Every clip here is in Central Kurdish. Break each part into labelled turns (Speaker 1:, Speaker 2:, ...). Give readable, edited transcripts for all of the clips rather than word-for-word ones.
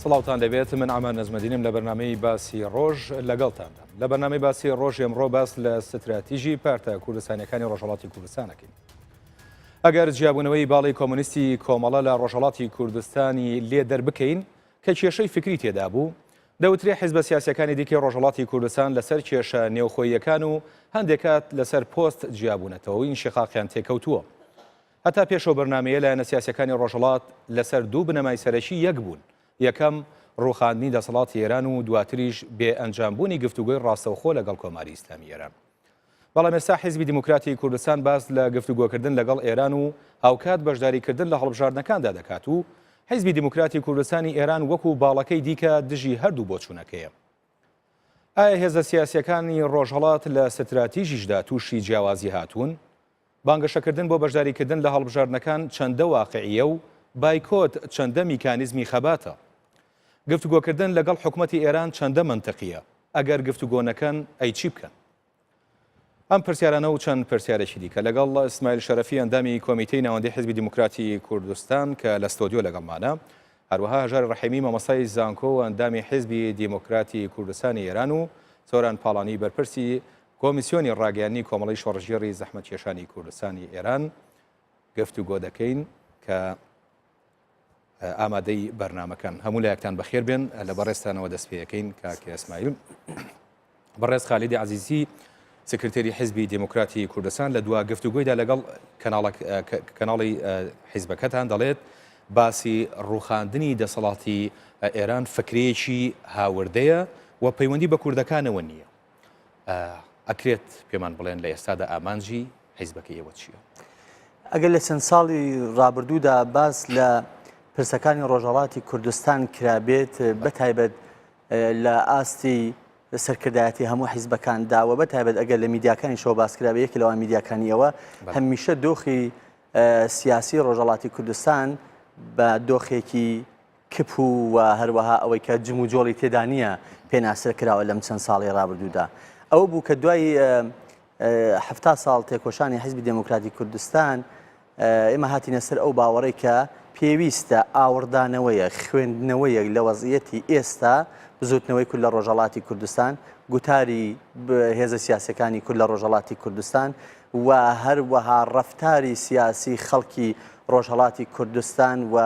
Speaker 1: سڵاوتان دەبێت من ئامان نەزمەدینم لە بەرنامەی باسی ڕۆژ لەگەڵتاندا لە بەرنامەی باسی ڕۆژ ئەمڕۆ باس لە ستراتیژی پارتە کوردستانیەکانی ڕۆژهەڵاتی کوردستانەکەین. ئەگەر جیابوونەوەی باڵی کۆمونیستی کۆمەڵە لە ڕۆژهەڵاتی کوردستانی لێ دەربکەین کە کێشەی فکری تێدا بوو، دەوترێ حیزبە سیاسیەکانی دیکەی ڕۆژهەڵاتی کوردستان لەسەر کێشە نێوخۆییەکان و هەندێکات لەسەر پۆست جیابوونەتەوەی ئینشقاقیان تێکەوتووە. هەتا پێشەوە بەرنامەیە لایەنە سیاسیەکانی ڕۆژهەڵات لەسەر دوو بنەمای سەرەکی یەک بوون. یەکەم ڕووخاندنی دەسەڵاتی ئێران و دواتریش بێ ئەنجامبوونی گفتوگۆی ڕاستەوخۆ لەگەڵ کۆماری ئیسلامی ئێران. بەڵام ئێستا حیزبی دیموکراتی کوردستان باس لە گفتوگۆکردن لەگەڵ ئێران و هاوکات بەشداریکردن لە هەڵبژاردنەکاندا دەکات و حیزبی دیموکراتی کوردستانی ئێران وەکو باڵەکەی دیکە دژی هەردوو بۆچوونەکەیە. ئایا هێزە سیاسیەکانی ڕۆژهەڵات لە ستراتیژیشدا تووشی جیاوازی هاتوون؟ بانگەشەکردن بۆ بەشداریکردن لە هەڵبژاردنەکان چەندە واقعیە و بایکۆت چەندە میکانیزمی خەباتە؟ گفتوگۆکردن لەگەڵ حکوومەتی ئێران چەندە منتقیە؟ ئەگەر گفتوگۆنەکەن ئەی چی بکەن؟ ئەم پرسیارانە و چەند پرسیارێکی دیکە لەگەڵ ئیسماعیل شەرەفی ئەندامی کۆمیتەی ناوەندی حیزبی دیموکراتی کوردستان کە لە ستۆدیۆ لەگەڵمانە، هەروەها هەژار ڕەحیمی مامۆستای زانکۆ و ئەندامی حیزبی دیموکراتی کوردستانی ئێران و سۆران پاڵانی بەرپرسی کۆمیسیۆنی ڕاگەیاندنی کۆمەڵی شۆڕژێڕی زەحمەتکێشانی کوردستانی ئێران گفتوگۆ دەکەین کە ئامادەی بەرنامەکان. هەموو لایەکتان بەخێر بێن لە بەڕێستانەوە دەست پێەکەین کاکە ئیسماعیل. بەڕێز خالیدی عەزیزی سکرتێری حیزبی دیموکراتی کوردستان لە دوا گفتوگۆیدا لەگەڵ کەناڵی حیزبەکەتان دەڵێت باسی ڕووخاندنی دەسەڵاتی ئێران فکرەیەکی هاوردەیە و پەیوەندی بە کوردەکانەوە نییە. ئەکرێت پێمان بڵێن لە ئێستادا ئامانجی حیزبەکەی ئێوە چییە؟
Speaker 2: ئەگەر لە چەند ساڵی ڕابردوودا باس لە پرسەکانی ڕۆژهەڵاتی کوردستان کرابێت بەتایبەت لە ئاستی سەرکردایەتی هەموو حیزبەکاندا و بەتایبەت ئەگەر لە میدیاکانی شەوە باسکرابێت یەکی لەوان میدیاکانیەوە هەمیشە دۆخی سیاسی ڕۆژهەڵاتی کوردستان بە دۆخێکی کپ و هەروەها ئەوەی کە جم و جۆڵی تێدا نییە پێناسر کراوە لەم چەند ساڵی ڕابردوودا. ئەوە بوو کە دوای 70 ساڵ تێکۆشانی حیزبی دموکراتی کوردستان ئێمە هاتینە سەر ئەو باوەڕەی کە پێویستە ئاوردانەوەیە خوێندنەوەیەک لە وەزعیەتی ئێستا بزوتنەوەی کورد لە ڕۆژهەڵاتی کوردستان، گوتاری هێزە سیاسەکانی کورد لە ڕۆژهەڵاتی کوردستان و هەروەها ڕەفتاری سیاسی خەڵکی ڕۆژهەڵاتی کوردستان و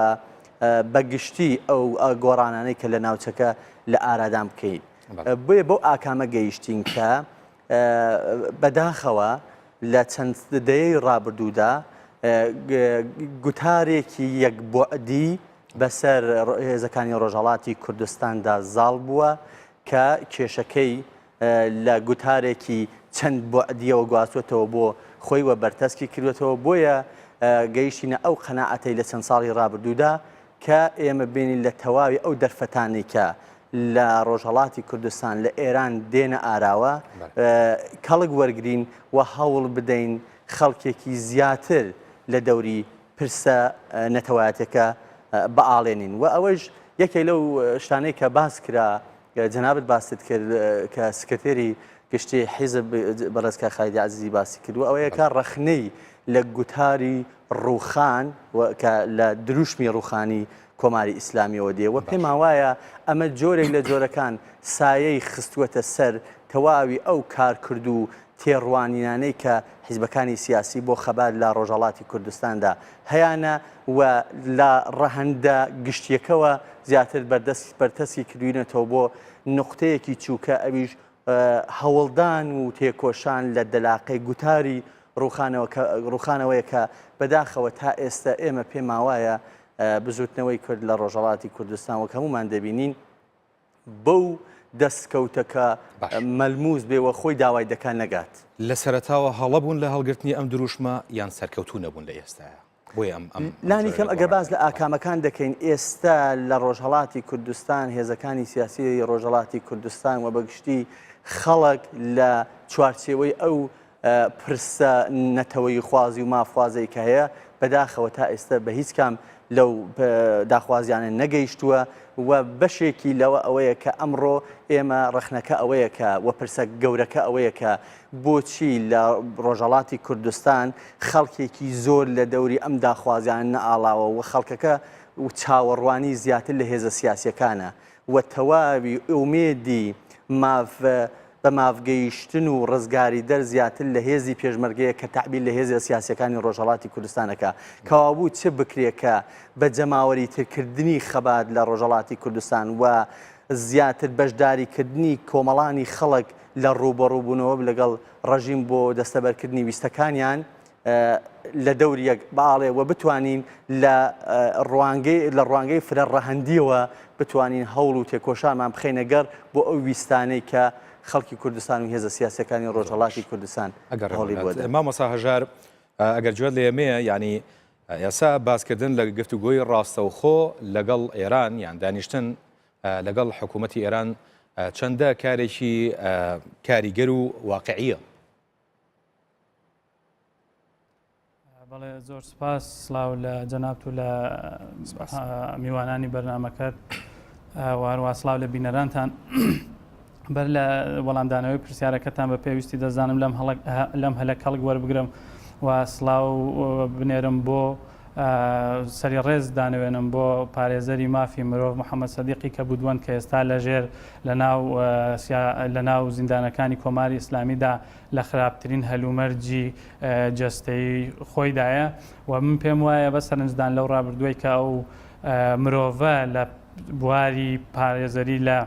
Speaker 2: بەگشتی ئەو گۆڕانانەی کە لە ناوچەکە لە ئارادام بکەین. بۆیە بەو ئاکامە گەیشتین کە بەداخەوە لە چەند دەیەی ڕابردوودا گوتارێکی یەکبوعدی بەسەر هێزەکانی ڕۆژهەڵاتی کوردستاندا زاڵ بووە کە کێشەکەی لە گوتارێکی چەند بوعدیەوە گواستوێتەوە بۆ خۆی وە بەرتەسکی کردوێتەوە. بۆیە گەیشتینە ئەو قەناعەتەی لە چەند ساڵی ڕابردوودا کە ئێمە بینین لە تەواوی ئەو دەرفەتانی کە لە ڕۆژهەڵاتی کوردستان لە ئێران دێنە ئاراوە کەڵک وەرگرین و هەوڵ بدەین خەڵکێکی زیاتر لە دەوری پرسە نەتەوایەتەکە بەئاڵێنین. و ئەوەش یەکێک لەو شتانەی کە باس کرا جەنابەت باست کرد کە سکرتێری گشتی حیزب بەڕێزکە خالیدی عەزیزی باسی کردو ئەوەیە کە ڕەخنەی لە گوتاری ڕووخان کە لە دروشمی ڕووخانی کۆماری ئیسلامیەوە دێ و پێم وایە ئەمە جۆرێک لە جۆرەکان سایەی خستووەتە سەر تەواوی ئەو کارکرد و تێڕوانینانەی کە حیزبەکانی سیاسی بۆ خەبات لە ڕۆژهەڵاتی کوردستاندا هەیانە و لە ڕەهەندە گشتیەکەوە زیاتر بەرتەسکی کردوینەتەوە بۆ نقطەیەکی چووکە ئەویش هەوڵدان و تێکۆشان لە دەلاقەی گوتاری ڕووخانەوەیە کە بەداخەوە تا ئێستا ئێمە پێم وایە بزوتنەوەی کورد لە ڕۆژهەڵاتی کوردستان وەک هەمومان دەبینین بەو دەستکەوتەکە مەلموس بێوە خۆی داوای دەکات نەگات.
Speaker 1: لە سەرەتاوە هەڵە بوون لە هەڵگرتنی ئەم دروشمە یان سەرکەوتوو نەبوون لە ئێستاە؟ بۆی
Speaker 2: لانی کەم ئەگە باز لە ئاکامەکان دەکەین ئێستا لە ڕۆژهەڵاتی کوردستان هێزەکانی سیاسی ڕۆژهەڵاتی کوردستان و بەگشتی خەڵک لە چوارچێوەی ئەو پرسە نەتەوەی خوازی و مافوازەی کە هەیە بەداخەوە تا ئێستا بە هیچ کام لەو داخوازیانە نەگەیشتووە و بەشێکی لەوە ئەوەیە کە ئەمڕۆ ئێمە ڕەخنەکە ئەوەیە کە وە پرسە گەورەکە ئەوەیە کە بۆچی لە ڕۆژهەڵاتی کوردستان خەڵکێکی زۆر لە دەوری ئەم داخوازیان نەئاڵاوە و خەڵکەکە و چاوەڕوانی زیاتر لە هێزە سیاسیەکانە و تەواوی ئومێدی بە مافگەیشتن و ڕزگاری دەرزیاتر لە هێزی پێشمەرگەیە کە تعبیر لە هێزە سیاسیەکانی ڕۆژهەڵاتی کوردستانەکە کەوابوو چه بکرێکە بە جەماوەری ترکردنی خەبات لە ڕۆژهەڵاتی کوردستان و زیاتر بەشداریکردنی کۆمەڵانی خەڵک لە ڕوبەڕووبوونەوە لەگەڵ ڕژیم بۆ دەستەبەرکردنی ویستەکانیان لە دەوریەک باڵێ و بتوانین لە ڕوانگەی فرە ڕەهەندیەوە بتوانین هەوڵ و تێکۆشانمان بخەینە گەڕ بۆ ئەو ویستانەی کە خەڵکی کوردستان و هێزە سیاسەکانی ڕۆژهەڵاتی کوردستان هەوڵی بۆ دەن.
Speaker 1: مامۆستا هەژار ئەگەر گوێت لە ئێمەیە ینی ئێستا باسکردن لە گفتوگۆی ڕاستەوخۆ لەگەڵ ئێران یان دانیشتن لەگەڵ حکوومەتی ئێران چەندە کارێکی کاریگەر و واقعیە؟
Speaker 3: بەڵێ زۆر سپاس سلااو لە جەنابەت و لە میوانانی بەرنامەکەت وهروە سلااو لە بینەرانتان بەر لە وەڵامدانەوەی پرسیارەکەتان بە پێویستی دەزانم لەم هەلە کەڵک وەربگرم و سلااو بنێرم بۆ سەری ڕێز دانوێنم بۆ پارێزەری مافی مرۆڤ محەممەد سەدیقی کە بودووەن کە ئێستا لەژێر لە ناو زیندانەکانی کۆماری ئیسلامیدا لە خراپترین هەلومەرجی جەستەی خۆیدایە و من پێم وایە بە سەرنجدان لەو ڕابردووی کە ئەو مرۆڤە لە بواری پارێزەری لە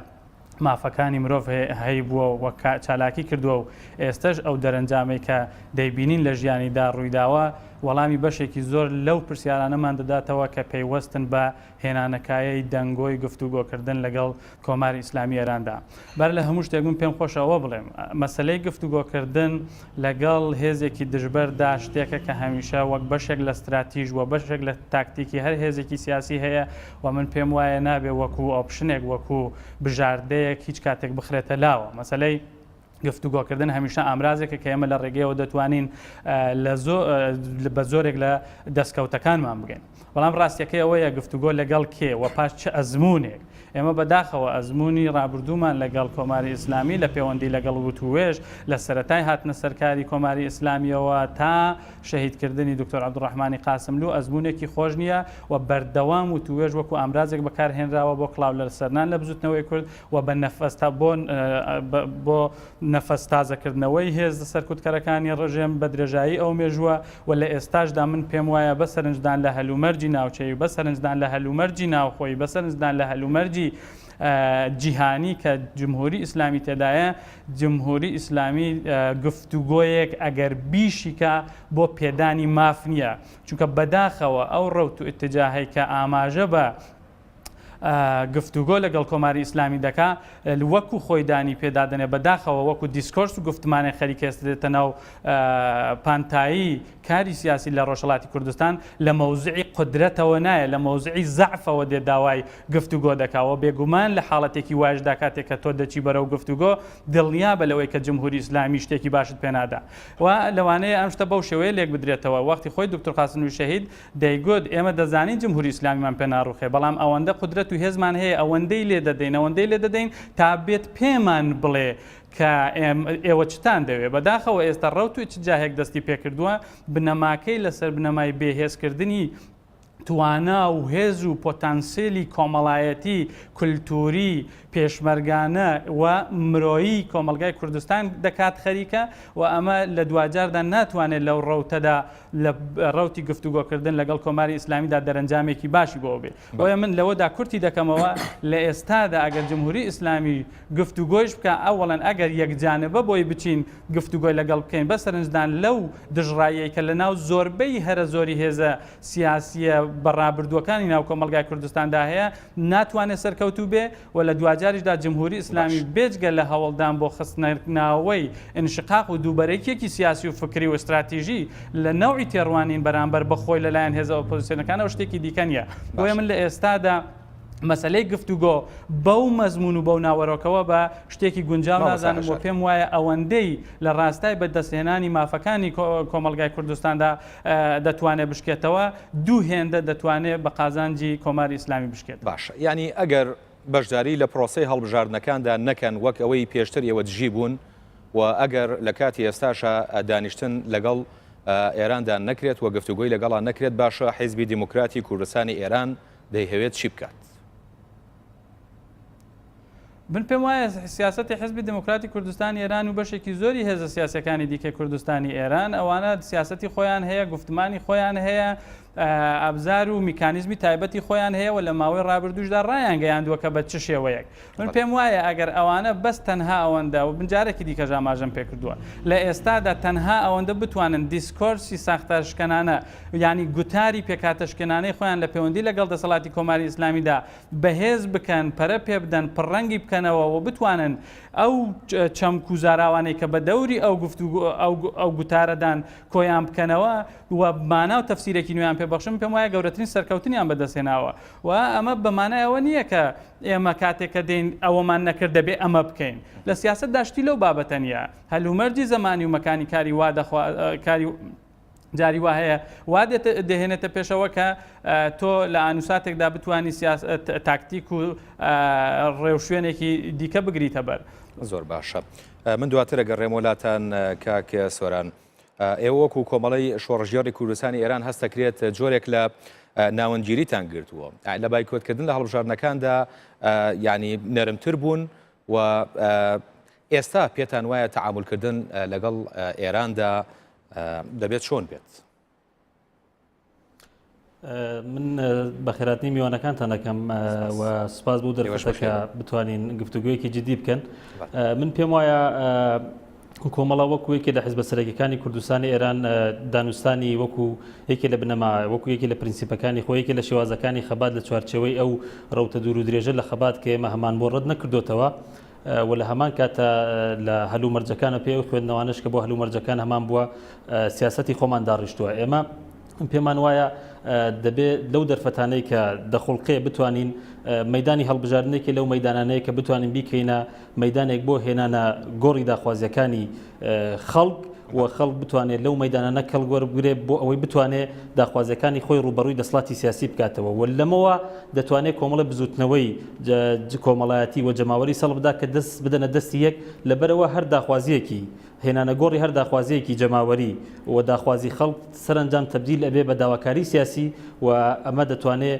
Speaker 3: مافەکانی مرۆڤ هەی بووە و چالاکی کردووە و ئێستش ئەو دەرەنجامەی کە دەیبینین لە ژیانیدا ڕوویداوە وەڵامی بەشێکی زۆر لەو پرسیارانەمان دەداتەوە کە پەیوەستن بە هێنانەکایەی دەنگۆی گفتوگۆکردن لەگەڵ کۆماری ئیسلامی ئێراندا. بەر لە هەموو شتێک من پێم خۆشەوە بڵێم مەسلەی گفتوگۆکردن لەگەڵ هێزێکی دژبەردا شتێکە کە هەمیشە وەک بەشێک لە استراتیژ و بەشێک لە تاکتیکی هەر هێزێکی سیاسی هەیە و من پێم وایە نابێ وەکو ئۆپشنێک وەکو بژاردەیەک هیچ کاتێک بخرێتە لاوە. مەسلەی گفتوگۆکردن هەمیشە ئامرازێکە کە ئێمە لە ڕێگەیەوە دەتوانین بە زۆرێک لە دەستکەوتەکانمان بگەین. بەڵام ڕاستیەکەی ئەوەیە گفتوگۆ لەگەڵ کێ و پاش چه ئەزمونێک ئێمە بەداخەوە ئەزمموی ڕابردوومان لەگەڵ کۆماری ئیسلامی لە پەیوەندی لەگەڵ وتوێژ لە سەرەتای هاتنە سەرکاری کۆماری ئیسلامیەوە تا شەهیدکردنی دکتۆر عەبدوڕەحمانی قاسملو ئەزمونێکی خۆش نییە و بەردەوام وتوێژ وەکو ئامرازێک بەکارهێنراوە بۆ کڵاو لە سەرنان لە بزوتنەوەی کورد و بە بۆ نەفەس تازەکردنەوەی هێز سەرکوتکەرەکانی ڕژێم بە درێژایی ئەو مێژووە و لە ئێستاشدا من پێم وایە بە سەرنجدان لە هەلومەرجی ناوچەی بە سەرنجدان لە هەلومەرجی ناوخۆی بە سەرنجدان لە هەلومەرجی جیهانی کە جمهوری ئیسلامی تێدایە جمهوری ئیسلامی گفتوگۆیەک ئەگەر بیشیکە بۆ پێدانی ماف نییە چونکە بەداخەوە ئەو ڕەوت و ئتجاهی کە ئاماژە بە گفتوگۆ لەگەڵ کۆماری ئیسلامی دەکا وەکو خۆی دانی پێدادنێ بەداخەوە وەکو دیسکۆرس و گفتمانی خەریکێست دێتە ناو پانتایی کاری سیاسی لە ڕۆژهەڵاتی کوردستان لە مەوزعی قدرەتەوە نایە لە مەوزعی زەعفەوە دێ داوای گفتوگۆ دەکاوە بێگومان لە حاڵەتێکی واشدا کاتێک کە تۆ دەچی بەرەو گفتوگۆ دڵنیا بە لەوەی کە جمهوری ئیسلامی شتێکی باشت پێنادا و لەوانەیە ئەم شتە بەو شێوەیە لێک بدرێتەوە وەختی خۆی دکتۆر قاسملوی شەهید دەیگوت ئێمە دەزانین جمهوری ئیسلامیمان پێ ناڕوخێ بەڵام ئەوەندە قدرەت و هێزمان هەیە ئەوەندەی لێ دەدەین تا بێت پێمان بڵێ کە ئێوە چتان دەوێت بەداخەوە ئێستا ڕەوت و جاهێک دەستی پێکردووە بنەماکەی لەسەر بنەمای بێهێزکردنی توانا و هێز و پۆتانسیلی کۆمەڵایەتی کولتوری پێشمەرگانە و مرۆیی کۆمەلگای کوردستان دەکات خەریکە و ئەمە لە دوجاردا ناتوانێت لەو ڕەوتەدا لە ڕەوتی گفتوگۆکردن لەگەڵ کۆماری ئیسلامیدا دەرەنجامێکی باشی بۆ بێ بۆیە من لەوەدا کورتی دەکەمەوە لە ئێستادا ئەگەر جمهوری ئیسلامی گفتوگۆیش بکە ئەوەڵەن ئەگەر یەکجانبە بۆی بچین گفتوگۆی لەگەڵ بکەین بە سەرنجدان لەو دژڕاییەی کە لە ناو زۆربەی هەرە زۆری هێزە سیاسیە بەڕابردووەکانی ناو کۆمەلگای کوردستاندا هەیە ناتوانێت سەرکەوتوو بێ و لە دوجاریشدا جمهوری ئیسلامی بێجگە لە هەوڵدان بۆ خستنەوەی انشقاق و دووبەرێکیەکی سیاسی و فکری و استراتیژی لە نەوعی تێڕوانین بەرامبەر بەخۆی لەلایەن هێزە ئۆپۆزیسیۆنەکانەوە شتێکی دیکە نیە بۆیە من لە ئێستادا مەسلەی گفتوگۆ بەو مەزمون و بەو ناوەڕۆکەوە بە شتێکی گونجاو نازانم بۆ پێم وایە ئەوەندەی لە ڕاستای بەدەستهێنانی مافەکانی کۆمەلگای کوردستاندا دەتوانێت بشکێتەوە دوو هێندە دەتوانێت بە قازانجی کۆماری ئیسلامی بشکێت.
Speaker 1: باشە ینی ئەگەر بەشداری لە پرۆسەی هەڵبژاردنەکاندا نەکەن وەک ئەوەی پێشتر ئێوە دژی بوون و ئەگەر لە کاتی ئێستاشە دانیشتن لەگەڵ ئێراندا نەکرێت و گفتوگۆی لەگەڵا نەکرێت باشە حیزبی دیموکراتی کوردستانی ئێران دەیهەوێت چی بکات؟
Speaker 3: من پێم وایە سیاسەتی حزبی دموکراتی کوردستانی ئێران و بەشێکی زۆری هێزە سیاسەکانی دیکە کوردستانی ئێران ئەوانە سیاسەتی خۆیان هەیە، گفتمانی خۆیان هەیە، ئابزار و میکانیزمی تایبەتی خۆیان هەیە و لە ماوەی ڕابردووشدا ڕایان گەیاندووە کە بە چ شێوەیەک. من پێم وایە ئەگەر ئەوانە بەس تەنها ئەوەندە و بنجارێکی دیکە ژاماژەم پێ کردووە لە ئێستادا تەنها ئەوەندە بتوانن دیسکۆرسی ساختەشکەنانە ینی گوتاری پێکاتەشکێنانەی خۆیان لە پەیوەندی لەگەڵ دەسەڵاتی کۆماری ئیسلامیدا بەهێز بکەن، پەرە پێ بدەن، پڕەنگی بکەنەوە و بتوانن ئەو چەمک و زاراوانەی کە بە دەوری ئەو گوتارەدان کۆیان بکەنەوە و مانا و تەفسیرێکی نوێیان پێبەخشم پێم وایە گەورەترین سەرکەوتنیان بەدەستێناوە و ئەمە بەمانایەوە نییە کە ئێمە کاتێککە دێن ئەوەمان نەکرد دەبێ ئەمە بکەین. لە سیاست داشتی لەو بابەتە نیە، هەلومەرجی زمانی و مەکانی کاری وا کاری جاری وا هەیە وا دەهێنێتە پێشەوە کە تۆ لە ئانوساتێکدا بتوانانی تاکتیک و ڕێوشوێنێکی دیکە بگریتە بەر.
Speaker 1: زۆر باشە. من دواتر ئەگەڕێم وڵاتان کاکە سۆران، ئێوە وەکو کۆمەڵی شۆڕژێڕی کوردستانی ئێران هەستەکرێت جۆرێک لە ناوەندگیریتان گرتووە لە بایکۆتکردن لە هەڵبژاردنەکاندا ینی نەرمتر بوون و ئێستا پێتان وایە تەعاملکردن لەگەڵ ئێراندا دەبێت چۆن بێت؟
Speaker 4: من بە خێراتنی میوانەکانتان دەکەم و سپاس بوو دەرفەتەکە بتوانین گفتوگویەکی جدی بکەن. من پێم وایە کۆمەڵە وەکو یەکێ لە حیزبە سەرەکیەکانی کوردستانی ئێران دانوستانی وەکو یەکێ لە بنەما وەکو یەکێ لە پرینسیپەکانی خۆ یەکێ لە شێوازەکانی خەبات لە چوارچەوەی ئەو ڕەوتە دوور و درێژە لە خەبات کە ئێمە هەمان بۆ ڕەت نەکردوتەوە و لە هەمان کاتە لە هەلوو مەرجەکانە پێ خوێندنەوانش کە بۆ هەلوو مەرجەکان هەمان بووە سیاسەتی خۆمان داڕیشتووە. ئێمە پێمان وایە دەبێت لەو دەرفەتانەی کە دەخڵقێ بتوانین مەدانی هەڵبژاردنێکی لەو مەدانانەیە کە بتوانین بیکەینە مەدانێک بۆ هێنانە گۆڕی داخوازیەکانی خەڵک و خەڵک بتوانێت لەو مەدانانە کەڵگوەربگرێت بۆ ئەوەی بتوانێت داخوازیەکانی خۆی ڕوبەڕووی دەسڵاتی سیاسی بکاتەوە و لەمەوە دەتوانێت کۆمەڵە بزوتنەوەی کۆمەڵایەتی و جەماوەری سەڵ بدا کە دەست بدەنە دەستی یەک لەبەرەوە هەر داخوازیەکی هێنانە گۆڕی هەر داخوازیەکی جەماوەری و داخوازی خەڵک سەرنجام تەبدیل ئەبێ بە داواکاری سیاسی و ئەمە دەتوانێت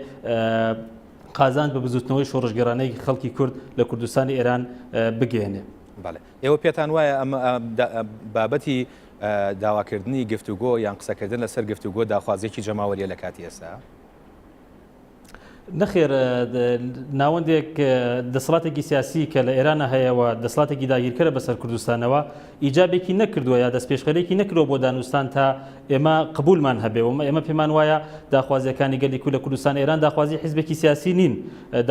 Speaker 4: قازان بە بزوتنەوەی شۆڕژگەرانەی خەڵکی کورد لە کوردستانی ئێران بگەێنێ.
Speaker 1: ئێوە پێتان وایە ئەمە بابەتی داواکردنی گفتوگۆ یان قسەکردن لەسەر گفتوگۆ داخوازیەکی جەماوەریە لە کاتی ئێستا؟
Speaker 4: نەخێر ناوەندێک دەسەڵاتێکی سیاسی کە لە ئێرانە هەیەەوە دەسەڵاتێکی داگیرکەرە بەسەر کوردستانەوە ئیجابێکی نەکردووە یا دەستپێشخەرێکی نەکردەوە بۆ دانوستان تا ئێمە قبولمان هەبێ و ئێمە پێمان وایە داخوازیەکانی گەلی لە کوردستان ئێران داخوازی حیزبێکی سیاسی نین،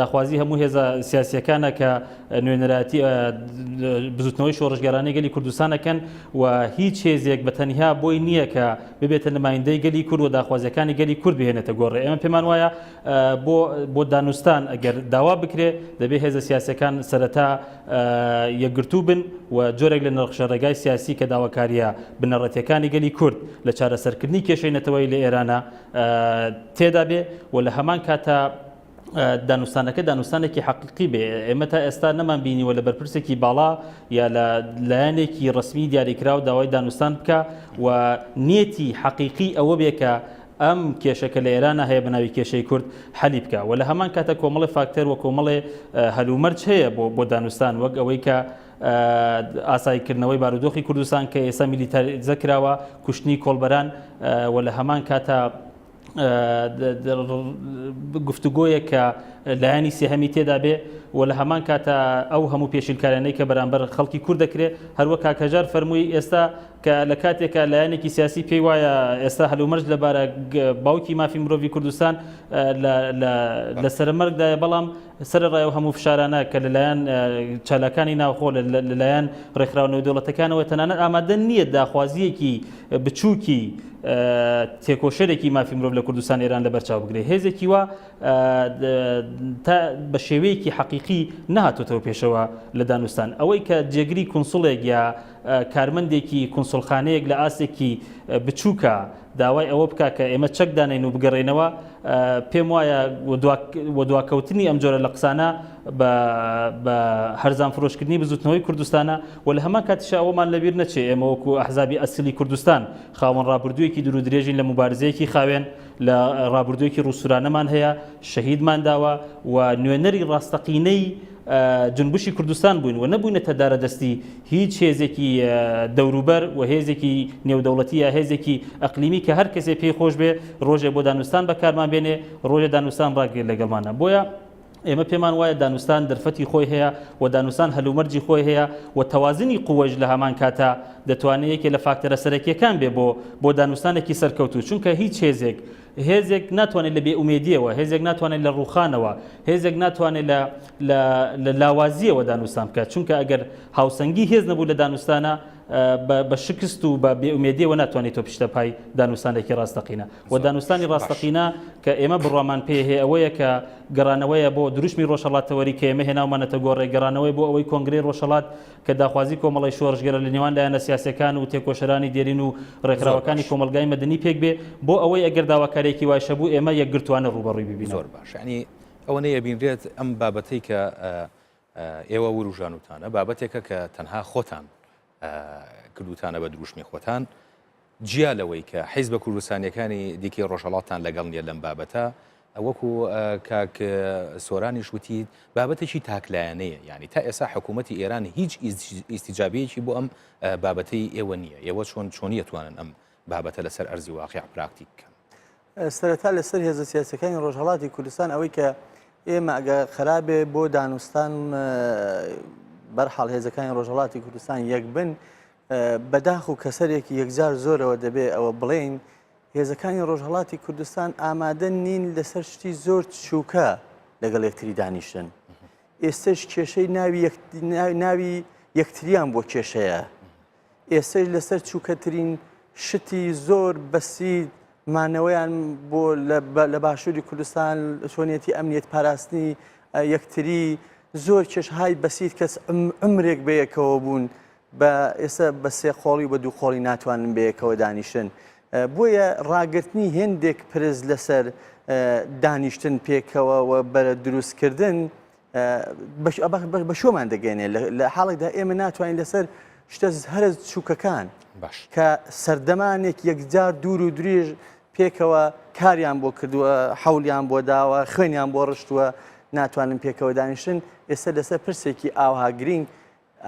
Speaker 4: داخوازی هەموو هێزە سیاسیەکانە کە نوێنەراتی بزوتنەوەی شۆڕژگەرانەی گەلی کوردستانەکەن و هیچ هێزێک بە تەنیا بۆی نییە کە ببێتە نمایندەی گەلی کورد و داخوازیەکانی گەلی کورد بهێنێتە گۆڕێ. ئێمە پێمان وایە بۆ دانوستان ئەگەر داوا بکرێ دەبێت هێزە سیاسەکان سەرەتا یەکگرتوو بن و جۆرێک لە نرخشە ڕێگای سیاسی کە داواکاریە بنەڕەتیەکانی گەلی کورد لە چارەسەرکردنی کێشەی نەتەوەی لە ئێرانە تێدا بێ و لە هەمان کاتە دانوستانەکە دانوستانێکی حەقیقی بێ. ئێمە تا ئێستا نەمان بینیوە لە بەرپرسێکی باڵا یا لە لایەنێکی ڕسمی دیاریکراو داوای دانوستان بکە و نیەتی حەقیقی ئەوە بێ کە ئەم کێشەکە لە ئێرانە هەیە بەناوی کێشەی کورد حەلی بکە و لە هەمان کاتە کۆمەڵی فاکتەر و کۆمەڵێ هەلومەرج هەیە بۆ دانوستان وەک ئەوەی کە ئاساییکردنەوەی بارودۆخی کوردستان کە ئێستا میلیتاریزە کراوە، کوشتنی کۆڵبەران و لە هەمان کاتە گفتوگۆیە کە لایەنی سێهەمی تێدا بێ و لە هەمان کاتە ئەو هەموو پێشیلکارانەی کە بەرامبەر خەڵکی کورد دەکرێت هەروە کاکەجار فەرمووی ئێستا کە لە کاتێکە لایەنێکی سیاسی پێی وایە ئێستا هەلومەرج لەبارە باوکی مافی مرۆڤی کوردستان لە سەرمەرگدایە بەڵام سەرڕای هەموو فشارانە کە لەلایەن چالاکانی ناوخۆ لەلایەن ڕێکخراونەوەی دەوڵەتەکانەوە تەنانەت ئامادە نییە داخوازیەکی بچووکی تێکۆشەرێکی مافی مرۆڤ لە کوردستان ئێران لە بەرچاو بگرێت. هێزێکی وە بە شێوەیەکی حەقیقی نهاتۆتەوە پێشەوە لە دانوستان. ئەوەی کە جێگری کونسڵێک یا کارمەندێکی کونسڵخانەیەک لە ئاسێکی بچووکە داوای ئەوە بکە کە ئێمە چەکدانین و بگەڕێنەوە پێم وایە دواکەوتنی ئەم جۆرە لە قسانە بە هەرزان فرۆشکردنی بزوتنەوەی کوردستانە و لە هەمان کاتیش ئەوەمان لەبیر نەچێ ئێمە وەکو ئەحزابی ئەسلی کوردستان خاوەن ڕابردوویەکی دوور و درێژین لە مبارزەیەکی خاوێن لە ڕابردوویەکی ڕووسورانەمان هەیە شەهیدمان داوە و نوێنەری ڕاستەقینەی جنبشی کوردستان بووین و نەبووینەتە دارەدەستی هیچ هێزێکی دەوروبەر و هێزێکی نێودەوڵەتی یا هێزێکی ئەقلیمی کە هەر کەسێ پێی خۆش بێ ڕۆژێ بۆ دانوستان بەکارمان بێنێ ڕۆژە دانوستان ڕاگیر لەگەڵمانە بۆیە ئێمە پێمان وایە دانوستان دەرفەتی خۆی هەیە و دانوستان هەلومەرجی خۆی هەیە و تەوازنی قووەش لە هەمان کاتە دەتوانێت یەکێ لە فاکتەرە سەرەکیەکان بێ بۆ دانوستانێکی سەرکەوتوو چونکە هیچ هێزێک ناتوانێت لە بێئومێدیەوە هێزێک ناتوانێت لە ڕووخانەوە هێزێک ناتوانێت لە لاوازیەوە دانوستان بکات چونکە ئەگەر هاوسەنگی هێز نەبوو لە دانوستانە بە شکست و بە بێئومێدیەوە ناتوانێت تۆ پیشتە پای دانوستانێکی ڕاستەقینە و دانوستانی ڕاستەقینە کە ئێمە بڕوامان پێ هەیە ئەوەیە کە گەڕانەوەیە بۆ دروشمی ڕۆژهەڵاتەوەری کە ئێمە هێناومانەتە گۆڕێ گەڕانەوەی بۆ ئەوەی کۆنگرەی ڕۆژهەڵات کە داخوازی کۆمەڵی شۆڕژگەرە لە نێوان لایەنە سیاسەکان و تێکۆشەرانی دێرین و ڕێکخراوەکانی کۆمەلگای مەدەنی پێک بێ بۆ ئەوەی ئەگەر داواکارێکی وایشە بوو ئێمە یەکگرتوانە ڕوبەڕووی ببین.
Speaker 1: زۆر باش ینی ئەوە نەیە بینرێت ئەم بابەتەی کە ئێوە وروژانوتانە بابەتێکە کە تەنها خۆتان کردوتانە بە دروشمی خۆتان جیا لەوەی کە حیزب کوردستانیەکانی دیکەی ڕۆژهەڵاتان لەگەڵ نیە لەم بابەتە وەکو کاک سۆرانی شوتی بابەتێکی تاکلایەنەیە یعنی تا ئێستا حکوومەتی ئێران هیچ ئیستیجابەیەکی بۆ ئەم بابەتەی ئێوە نییە ئێوە چۆنیەتوانن ئەم بابەتە لەسەر ئەرزی واقع پراکتیک بکەن.
Speaker 2: سەرەتا لەسەر هێزە سیاسەکانی ڕۆژهەڵاتی کوردستان ئەوەی کە ئێمە ئەگە خراپێ بۆ دانوستان بەرحاڵ هێزەکانی ڕۆژهەڵاتی کوردستان یەک بن بەداخ و کەسەرێکی یەکجار زۆرەوە دەبێ ئەوە بڵێن هێزەکانی ڕۆژهەڵاتی کوردستان ئامادە نین لەسەر شتی زۆر چووکە لەگەڵ یەکتری دانیشتن ئێستش کێشەی ناوی یەکتریان بۆ کێشەیە ئێستش لەسەر چووکەترین شتی زۆر بەسیت مانەوەیان بۆ لە باشووری کوردستان چۆنیەتی ئەمنیەت پاراستنی یەکتری زۆر کێشهای بەسیت کەس عمرێک بەیەکەوە بوون بە ئێستا بە سێ خۆڵی بە دوو خۆڵی ناتوانن بەیەکەوە دانیشتن بۆیە ڕاگررتنی هێندێک پرز لەسەر دانیشتن پێکەوە و بەرە دروستکردن بە شۆمان دەگەێنێ لە حاڵێکدا ئێمە ناتوانین لەسەر شتە هەرە چووکەکان کە سەردەمانێک یەکجار دوور و درێژ پێکەوە کاریان بۆ کردووە حەولیان بۆ داوە خوێنیان بۆ ڕشتووە ناتوانن پێکەوە دانیشتن ئێستا لەسەر پرسێکی ئاوها گرنگ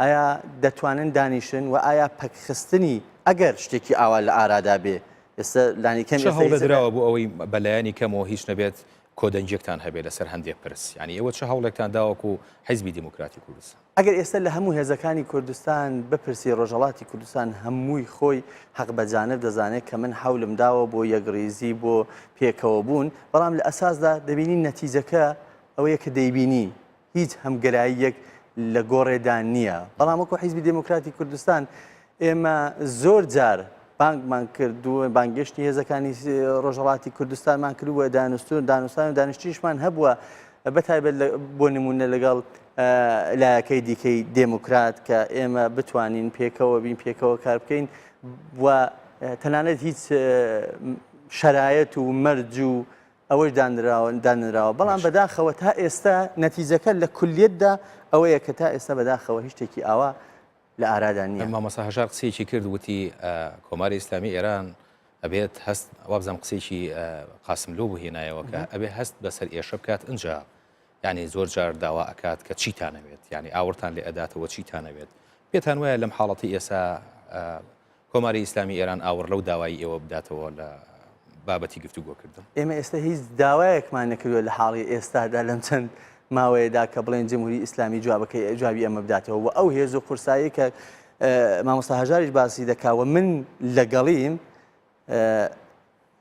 Speaker 2: ئایا دەتوانن دانیشن و ئایا پەکخستنی ئەگەر شتێکی ئاوا لە ئارادا بێ ئێستا لانیکەم
Speaker 1: هەوڵدراوە بۆ ئەوەی بەلایانی کەمەوە هیچ نەبێت کۆدەنجێکتان هەبێت لەسەر هەندێک پرس ینی ئێوە چه هەوڵێکتان داوەکو حیزبی دیموکراتی کوردستان
Speaker 2: ئەگەر ئێستا لە هەموو هێزەکانی کوردستان بپرسی ڕۆژهەڵاتی کوردستان هەمووی خۆی حەق بەجانب دەزانێت کە من هەولم داوە بۆ یەکڕێزی بۆ پێکەوە بوون بەڵام لە ئەساسدا دەبینی نەتیجەکە ئەوەیە کە دەیبینی هیچ هەمگەراییەک لە گۆڕێدان نییە بەڵام وەکو حیزبی دیموکراتی کوردستان ئێمە زۆر جار بانگمان کردووە بانگشتی هێزەکانی ڕۆژهەڵاتی کوردستانمان کردووە دانوستان و دانیشتیشمان هەبووە بەتایبەت بۆ نمونە لەگەڵ لایەکەی دیکەی دموکرات کە ئێمە بتوانین پێکەوە بین پێکەوە کار بکەین و تەنانەت هیچ شەرایەت و مەرج و ئەوەش دانراوە بەڵام بەداخەوە تا ئێستا نەتیجەکە لە کولیتدا ئەوەیە کە تا ئێستا بەداخەوە هیچ شتێکی ئاوا لە ئارادان نییە.
Speaker 1: مامۆستا هەژار قسەیەکی کرد وتی کۆماری ئیسلامی ئێران ئەبێت هەست وابزانم قسەیەکی قاسملوو بهێنایەوە کە ئەبێ هەست بەسەر ئێشە بکات ئەنجا ینی زۆر جار داوا ئەکات کە چیتانەوێت ینی ئاورتان لێ ئەداتەوە چیتانەوێت پێتان وایە لەم حاڵەتی ئێستا کۆماری ئیسلامی ئێران ئاور لەو داوای ئێوە بداتەوە لە بابەتی گفتوگۆکردن
Speaker 2: ئێمە ئێستا هیچ داوایەکمان نەکردووە لە حاڵی ئێستادا لەم چەند ماوەیەدا کە بڵێن جمهوری ئیسلامی جوابی ئەمە بداتەوە و ئەو هێز و قورسایی کە مامۆستا هەژاریش باسی دەکاوە من لەگەڵیم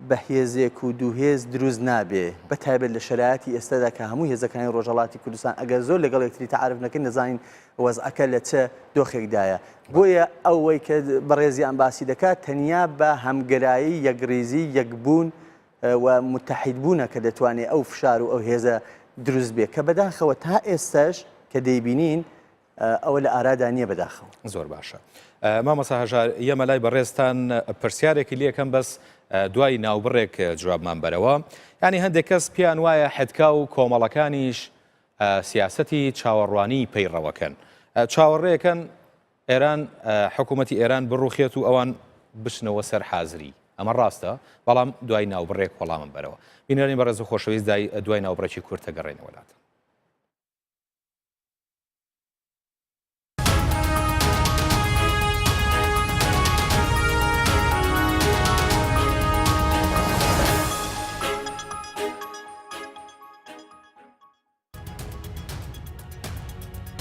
Speaker 2: بە هێزێک و دوو هێز دروست نابێ بەتایبەت لە شەرایەتی ئێستادا کە هەموو هێزەکانی ڕۆژهەڵاتی کوردستان ئەگەر زۆر لەگەڵ یەکتری تعارف نەکەن نەزانین وەزعەکە لە چه دۆخێکدایە بۆیە ئەوەی کە بەڕێزیان باسی دەکات تەنیا بە هەمگەرایی یەکڕێزی یەکبوون و متحیدبوونە کە دەتوانێت ئەو فشار و ئەو هێزە دروست بێت کە بەداخەوە تا ئێستاش کە دەیبینین ئەوە لە ئارادا نییە بەداخەوە.
Speaker 1: زۆر باشە. مامۆستا هەژار ئێمە لای بەڕێستان پرسیارێکی لێکەم بەس دوای ناوبڕێک جوابمان بەرەوە. ینی هەندێک کەس پیان وایە حدکا و کۆمەڵەکانیش سیاسەتی چاوەڕوانی پەیڕەوەکەن. چاوەڕێەکەن ئێران حکوومەتی ئێران بڕوخێت و ئەوان بشنەوە سەر حازری. ئەمە ڕاستە، بەڵام دوای ناوبڕێک وەڵامم بەرەوە. بینێنی بەڕێز و خۆشەویست دوای ناوبڕێکی کورت تەگەڕێنە وڵاتە.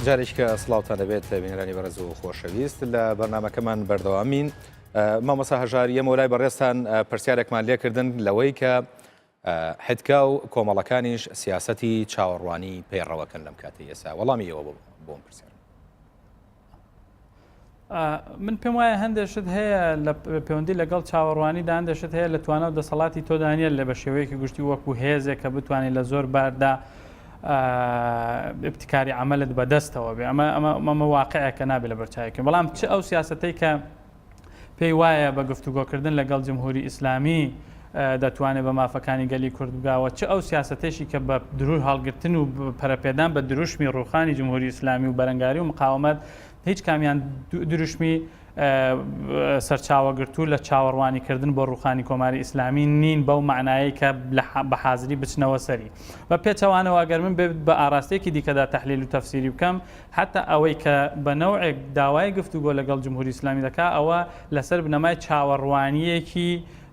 Speaker 1: جارێککە سڵاوتان دەبێت بینێرانی بەڕێز و خۆشەویست لە بەرنامەکەمان بەردەوامین. مامۆستا هەژار ئێمە لای بەڕێستان پرسیارێکمان لێکردن لەوەی کە حدکا و کۆمەڵەکانیش سیاسەتی چاوەڕوانی پەیڕەوەکەن لەم کاتی ئێستا. وەڵامی ئێوە بۆم پرسیار.
Speaker 3: من پێم وایە هەندێشت هەیە لە پەیوەندی لەگەڵ چاوەڕوانیدا هەندێشت هەیە لە توانە و دەسەڵاتی تۆ دانیێل لە بە شێوەیەکی گشتی وەکو هێزێک کە بتوانێت لە زۆر باردا ابتکاری عملت بەدەستەوە بێ. ئەمە واقعەکە نابێت لە بەرچاوێکی. بەڵام چ ئەو سیاسەتەی کە پێی وایە بە گفتوگۆکردن لەگەڵ جمهوری ئیسلامی دەتوانێت بە مافەکانی گەلی کورد بگاوە، چ ئەو سیاسەتێکی کە بە درور هەڵگرتن و پەرەپێدان بە دروشمی ڕوخانی جمهوری ئیسلامی و بەرەنگاری و مقاومەت هیچ کامیان دروشمی سەرچاوەگرتو لە چاوەڕوانیکردن بۆ ڕوخانی کۆماری ئیسلامی نین بەو معنایی کە بە حازری بچنەوە سەری. بە پێچەوانەوە ئەگەر من بە ئاراستەیەکی دیکەدا تەحلیل و تەفسیری بکەم، حتا ئەوەی کە بە نەوعێک داوای گفتوگۆ لەگەڵ جمهوری ئیسلامی دەکات ئەوە لەسەر بنەمای چاوەڕوانیەکی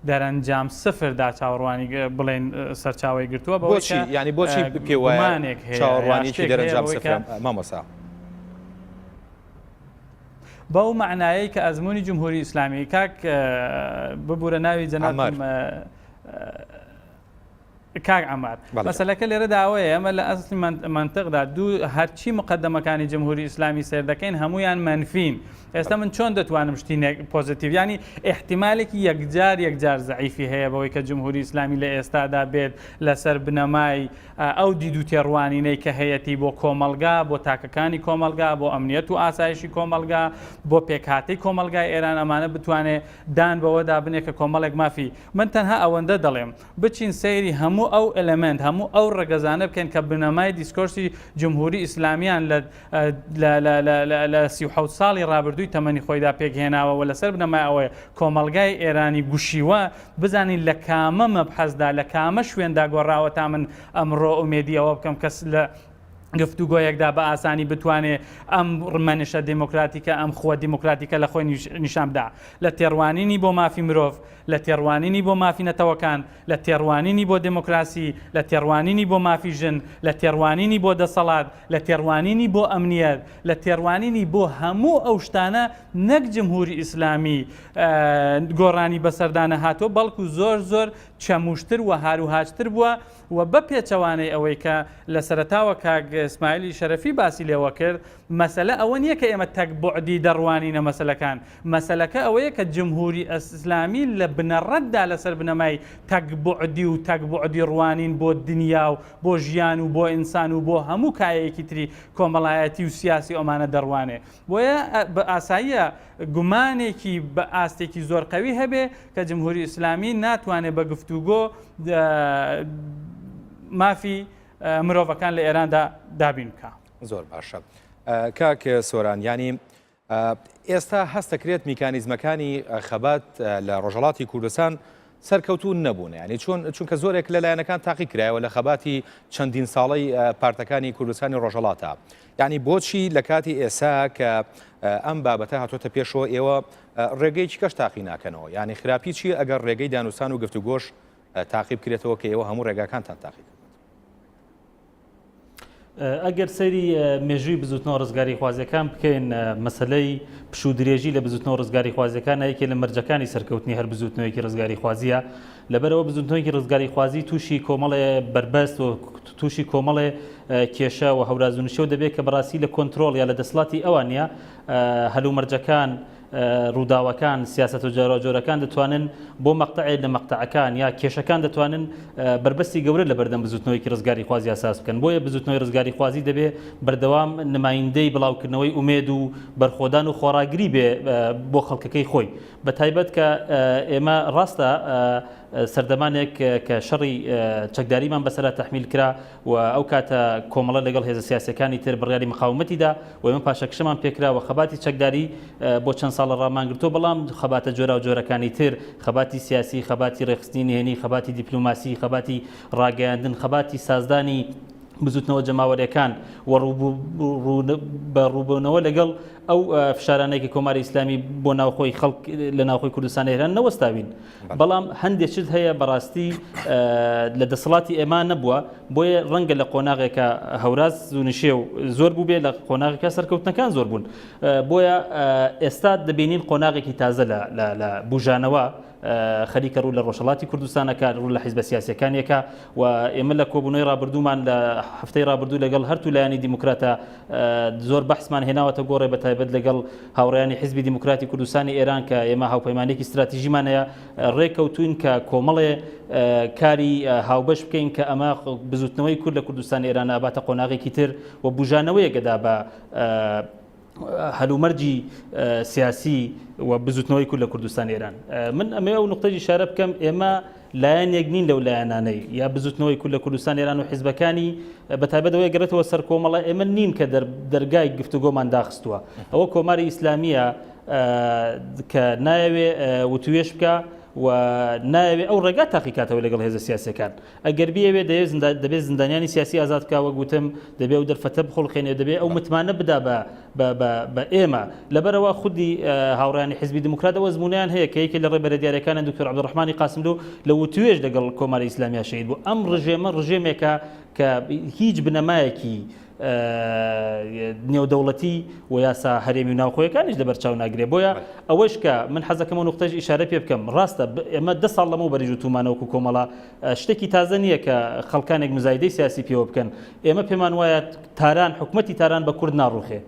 Speaker 3: دەرەنجام سفردا چاوەڕوانی بڵێن سەرچاوی گرتووە.
Speaker 1: بۆچی ینی بۆچی پێ وایە چاوەڕوانیەکی دەرەنجام سفر مامۆستا؟
Speaker 3: بەو معنایی کە ئەزمموی جمهوری ئیسلامی کاک ببوورە ناوی جەناب کاک عەمار مەسەلەکە لێرە داوایە ئەمە لە ئەسڵی منطقدا دوو هەرچی مقدمەکانی جمهوری ئیسلامی سێر دەکەین هەمویان منفین. ئێستا من چۆن دەتوانم شتینێک پۆزیتیڤ ینی احتیمالێکی یەکجار زەعیفی هەیە بەوەی کە جمهوری ئیسلامی لە ئێستادا بێت لەسەر بنەمای ئەو دید و تێڕوانینەی کە هەیەی بۆ کۆمەلگا، بۆ تاکەکانی کۆمەلگا، بۆ ئەمنیەت و ئاسایشی کۆمەلگا، بۆ پێکهاتەی کۆمەلگای ئێران ئەمانە بتوانێت دان بەوەدا بنێ کە کۆمەڵێک مافی. من تەنها ئەوەندە دەڵێم بچین سەیری هەموو ئەو ئەلمنت هەموو ئەو ڕێگەزانە بکەن کە بنەمای دیسکۆرسی جمهوری ئیسلامیان لە 37 ساڵی ڕابردووی تەمەنی خۆیدا پێکهێناوە و لەسەر بنەمای ئەوەیە کۆمەلگای ئێرانی گوشیوە بزانین لە کامە مەبحەزدا لە کامە شوێندا گۆڕاوە تا من ئەمڕۆ ئومێدیەوە بکەم کەس لە گفتوگۆیەکدا بە ئاسانی بتوانێت ئەم ڕمەنشە دموکراتیکە ئەم خۆ دیموکراتیکە لە خۆی نیشان بدا لە تێڕوانینی بۆ مافی مرۆڤ، لە تێڕوانینی بۆ مافی نەتەوەکان، لە تێڕوانینی بۆ دموکراسی، لە تێڕوانینی بۆ مافی ژن، لە تێڕوانینی بۆ دەسەڵات، لە تێڕوانینی بۆ ئەمنیەت، لە تێڕوانینی بۆ هەموو ئەو شتانە نەک جمهوری ئیسلامی گۆڕانی بەسەردانە هاتۆ بەڵکو زۆر چەموشتر و هاروهاچتر بووە و بە پێچەوانەی ئەوەی کە لە سەرەتاوە کاک ئیسماعیلی شەرەفی باسی لێوە کرد. مەسەلە ئەوە نییە کە ئێمە تەک بوعدی دەڕوانینە مەسەلەکان، مەسەلەکە ئەوەیە کە جمهوری ئیسلامی لە بنەڕەتدا لەسەر بنەمای تەک بوعدی و تەک بوعدی ڕوانین بۆ دنیا و بۆ ژیان و بۆ ئینسان و بۆ هەموو کایەکی تری کۆمەڵایەتی و سیاسی ئەمانە دەڕوانێ. بۆیە بە ئاساییە گومانێکی بە ئاستێکی زۆر قەوی هەبێ کە جمهوری ئیسلامی ناتوانێت بە گفتوگۆ مافی مرۆڤەکان لە ئێراندا دابین بکە.
Speaker 1: زۆر باشە. کاک سۆران ینی ئێستا هەستەکرێت میکانیزمەکانی خەبات لە ڕۆژهەڵاتی کوردستان سەرکەوتو نەبوون، ینی چونکە زۆرێک لەلایەنەکان تاقی کرایەوە لە خەباتی چەندین ساڵەی پارتەکانی کوردستانی ڕۆژهەڵاتە. ینی بۆچی لە کاتی ئێسا کە ئەم بابەتە هاتۆتە پێشەوە ئێوە ڕێگەیکی کەش تاقی ناکەنەوە؟ ینی خراپی چی ئەگەر ڕێگەی دانوستان و گفتوگۆش تاقی بکرێتەوە کە ئێوە هەموو ڕێگاکانتان تاقی؟
Speaker 4: ئەگەر سەیری مێژووی بزوتنەوە ڕزگاری خوازیەکان بکەین، مەسلەی پشو درێژی لە بزوتنەوە ڕزگاری خوازیەکان یەکێ لە مەرجەکانی سەرکەوتنی هەر بزوتنەوەیەکی ڕزگاری خوازیە. لەبەرەوە بزوتنەوەیەکی ڕزگاری خوازی تووشی کۆمەڵێ بربەست و تووشی کۆمەڵێ کێشە و هەورازونشەوە دەبێت کە بەڕاستی لە کۆنتترۆڵ یا لە دەسڵاتی ئەوان نیە هەلومەرجەکان ڕووداوەکان سیاست و جۆرەجۆرەکان دەتوانن بۆ مەقطعێک لە مەقطعەکان یا کێشەکان دەتوانن بربەستی گەورە لە بەردەم بزوتنەوەیکی ڕزگاری خوازی ئاساس بکەن. بۆیە بزوتنەوەی ڕزگاری خوازی دەبێت بەردەوام نمایندەی بڵاوکردنەوەی ئومێد و بەرخۆدان و خۆراگری بێ بۆ خەڵکەکەی خۆی. بە تایبەت کە ئێمە ڕاستە سەردەمانێک کە شەڕی چەکداریمان بەسەرا تەحمیل کرا و ئەو کاتە کۆمەڵە لەگەڵ هێزە سیاسەکانی تر بڕیاری مقاومەتیدا و ئێمە پاشەکشەمان پێکراوە خەباتی چەکداری بۆ چەند ساڵە ڕامانگرتۆ، بەڵام خەباتە جۆرا و جۆرەکانی تر، خەباتی سیاسی، خەباتی ڕێخستنی نهێنی، خەباتی دیپلۆماسی، خەباتی ڕاگەیاندن، خەباتی سازدانی بزوتنەوە جەماوەریەکان و ڕووبوونەوە لەگەڵ ئەو فشارانێکی کۆماری ئیسلامی بۆ ناوخۆی خەڵک لە ناوخۆی کوردستانی هێران نەوەستاوین. بەڵام هەندێکت هەیە بەڕاستی لە دەسەڵاتی ئێمە نەبووە، بۆیە ڕەنگە لە قۆناغێکە هەوراز زوونشێ و زۆر بوو بێ، لە قۆناغێکە سەرکەوتنەکان زۆر بوون. بۆیە ئێستا دەبینین قۆناغێکی تازە لە بوژانەوە خەریکە ڕوو لە ڕۆژهەڵاتی کوردستانەکە، ڕوو لە حیزبە سیاسیەکانیەکە و ئێمە لە کۆبوونەوەی ڕابردوومان لە هەفتەی ڕابردوو لەگەڵ هەرتوو لایانی دیموکراتە زۆر بەحسمان هێناوەتە گۆڕێ بە تایبەت لەگەڵ هاوڕێیانی حیزبی دیموکراتی کوردستانی ئێران کە ئێمە هاوپەیمانێکی استراتیژیمان هەیە، ڕێکەوتوین کە کۆمەڵێ کاری هاوبەش بکەین کە ئەمە بزوتنەوەی کورد لە کوردستانی ئێران ئاباتە قۆناغێکی تر و بوژانەوەیەکەدا بە هەلومەرجی سیاسی و بزوتنەوەی کورد لە کوردستانی ئێران. من ئەمە ئەو نقطەی شارە بکەم، ئێمە لایەنێک نین لەو لایەنانەی یا بزوتنەوەی کورد لە کوردستان ئێران و حیزبەکانی بەتایبەتەوەی گەڕێتەوە سەر کۆمەڵە ئێمە نین کە دەرگای گفتوگۆمان داخستووە. ئەوە کۆماری ئیسلامیە کە نایەوێ وتوێش بکە و نایەوێ ئەو ڕێگا تاقیکاتەوە لەگەڵ هێزە سیاسەکان. ئەگەر بیەوێ دەبێت زندانیانی سیاسی ئازاد بکەوە، گوتم دەبێت و دەرفەتە بخۆڵخێنێ، دەبێت ئەو متمانە بدا بە ئێمە. لەبەرەوە خودی هاوڕێیانی حیزبی دیموکرات ئەزمونیان هەیە کە یەکێک لە ڕێبەرە دیارەکانە دکتۆر عەبدوڕەحمانی قاسملو لە وتوێژ لەگەڵ کۆماری ئیسلامیا شەهید بوو. ئەم ڕژێمێکە کە هیچ بنەمایەکی نێودەوڵەتی و یاسا هەرێمی و ناوخۆیەکانیش لەبەرچاو ناگرێت. بۆیە ئەوەش کە من حەزەکەم و نقطەش ئیشارە پێ بکەم، ڕاستە ئێمە 10 ساڵ لەمەوبەر بەریژوتومانەوەکو کۆمەڵە شتێکی تازە نییە کە خەڵکانێک مزایدەی سیاسی پێوە بکەن. ئێمە پێمان وایە تاران حکومەتی تاران بە کورد ناڕوخێ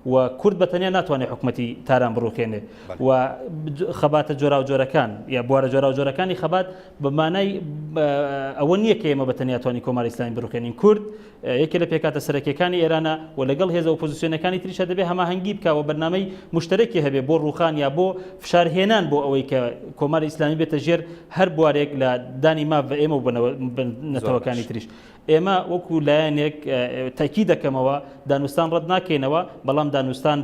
Speaker 4: و کورد بەتەنیا ناتوانێت حکومەتی تاران بڕوخێنێ و خەباتە جۆرا و جۆرەکان یا بوارە جۆرا و جۆرەکانی خەبات بەمانای ئەوە نییە کە ئێمە بەتەنیا توانی کۆماری ئیسلامی بڕوخێنین. کورد یەکێ لە پێکاتە سەرەکیەکانی ئێرانە و لەگەڵ هێزە ئۆپۆزیسیۆنەکانی تریشە دەبێت هەماهەنگی بکەوە بەرنامەی مشتەرەکی هەبێ بۆ ڕوخان یا بۆ فشارهێنان بۆ ئەوەی کە کۆماری ئیسلامی بێتە ژێر هەر بوارێک لە دانی ماڤ بە ئێمە و بنەتەوەکانی تریش. ئێمە وەکو لایەنێک تاکی دەکەمەوە دانوستان ڕەت ناکەینەوە، بەڵام دانوستان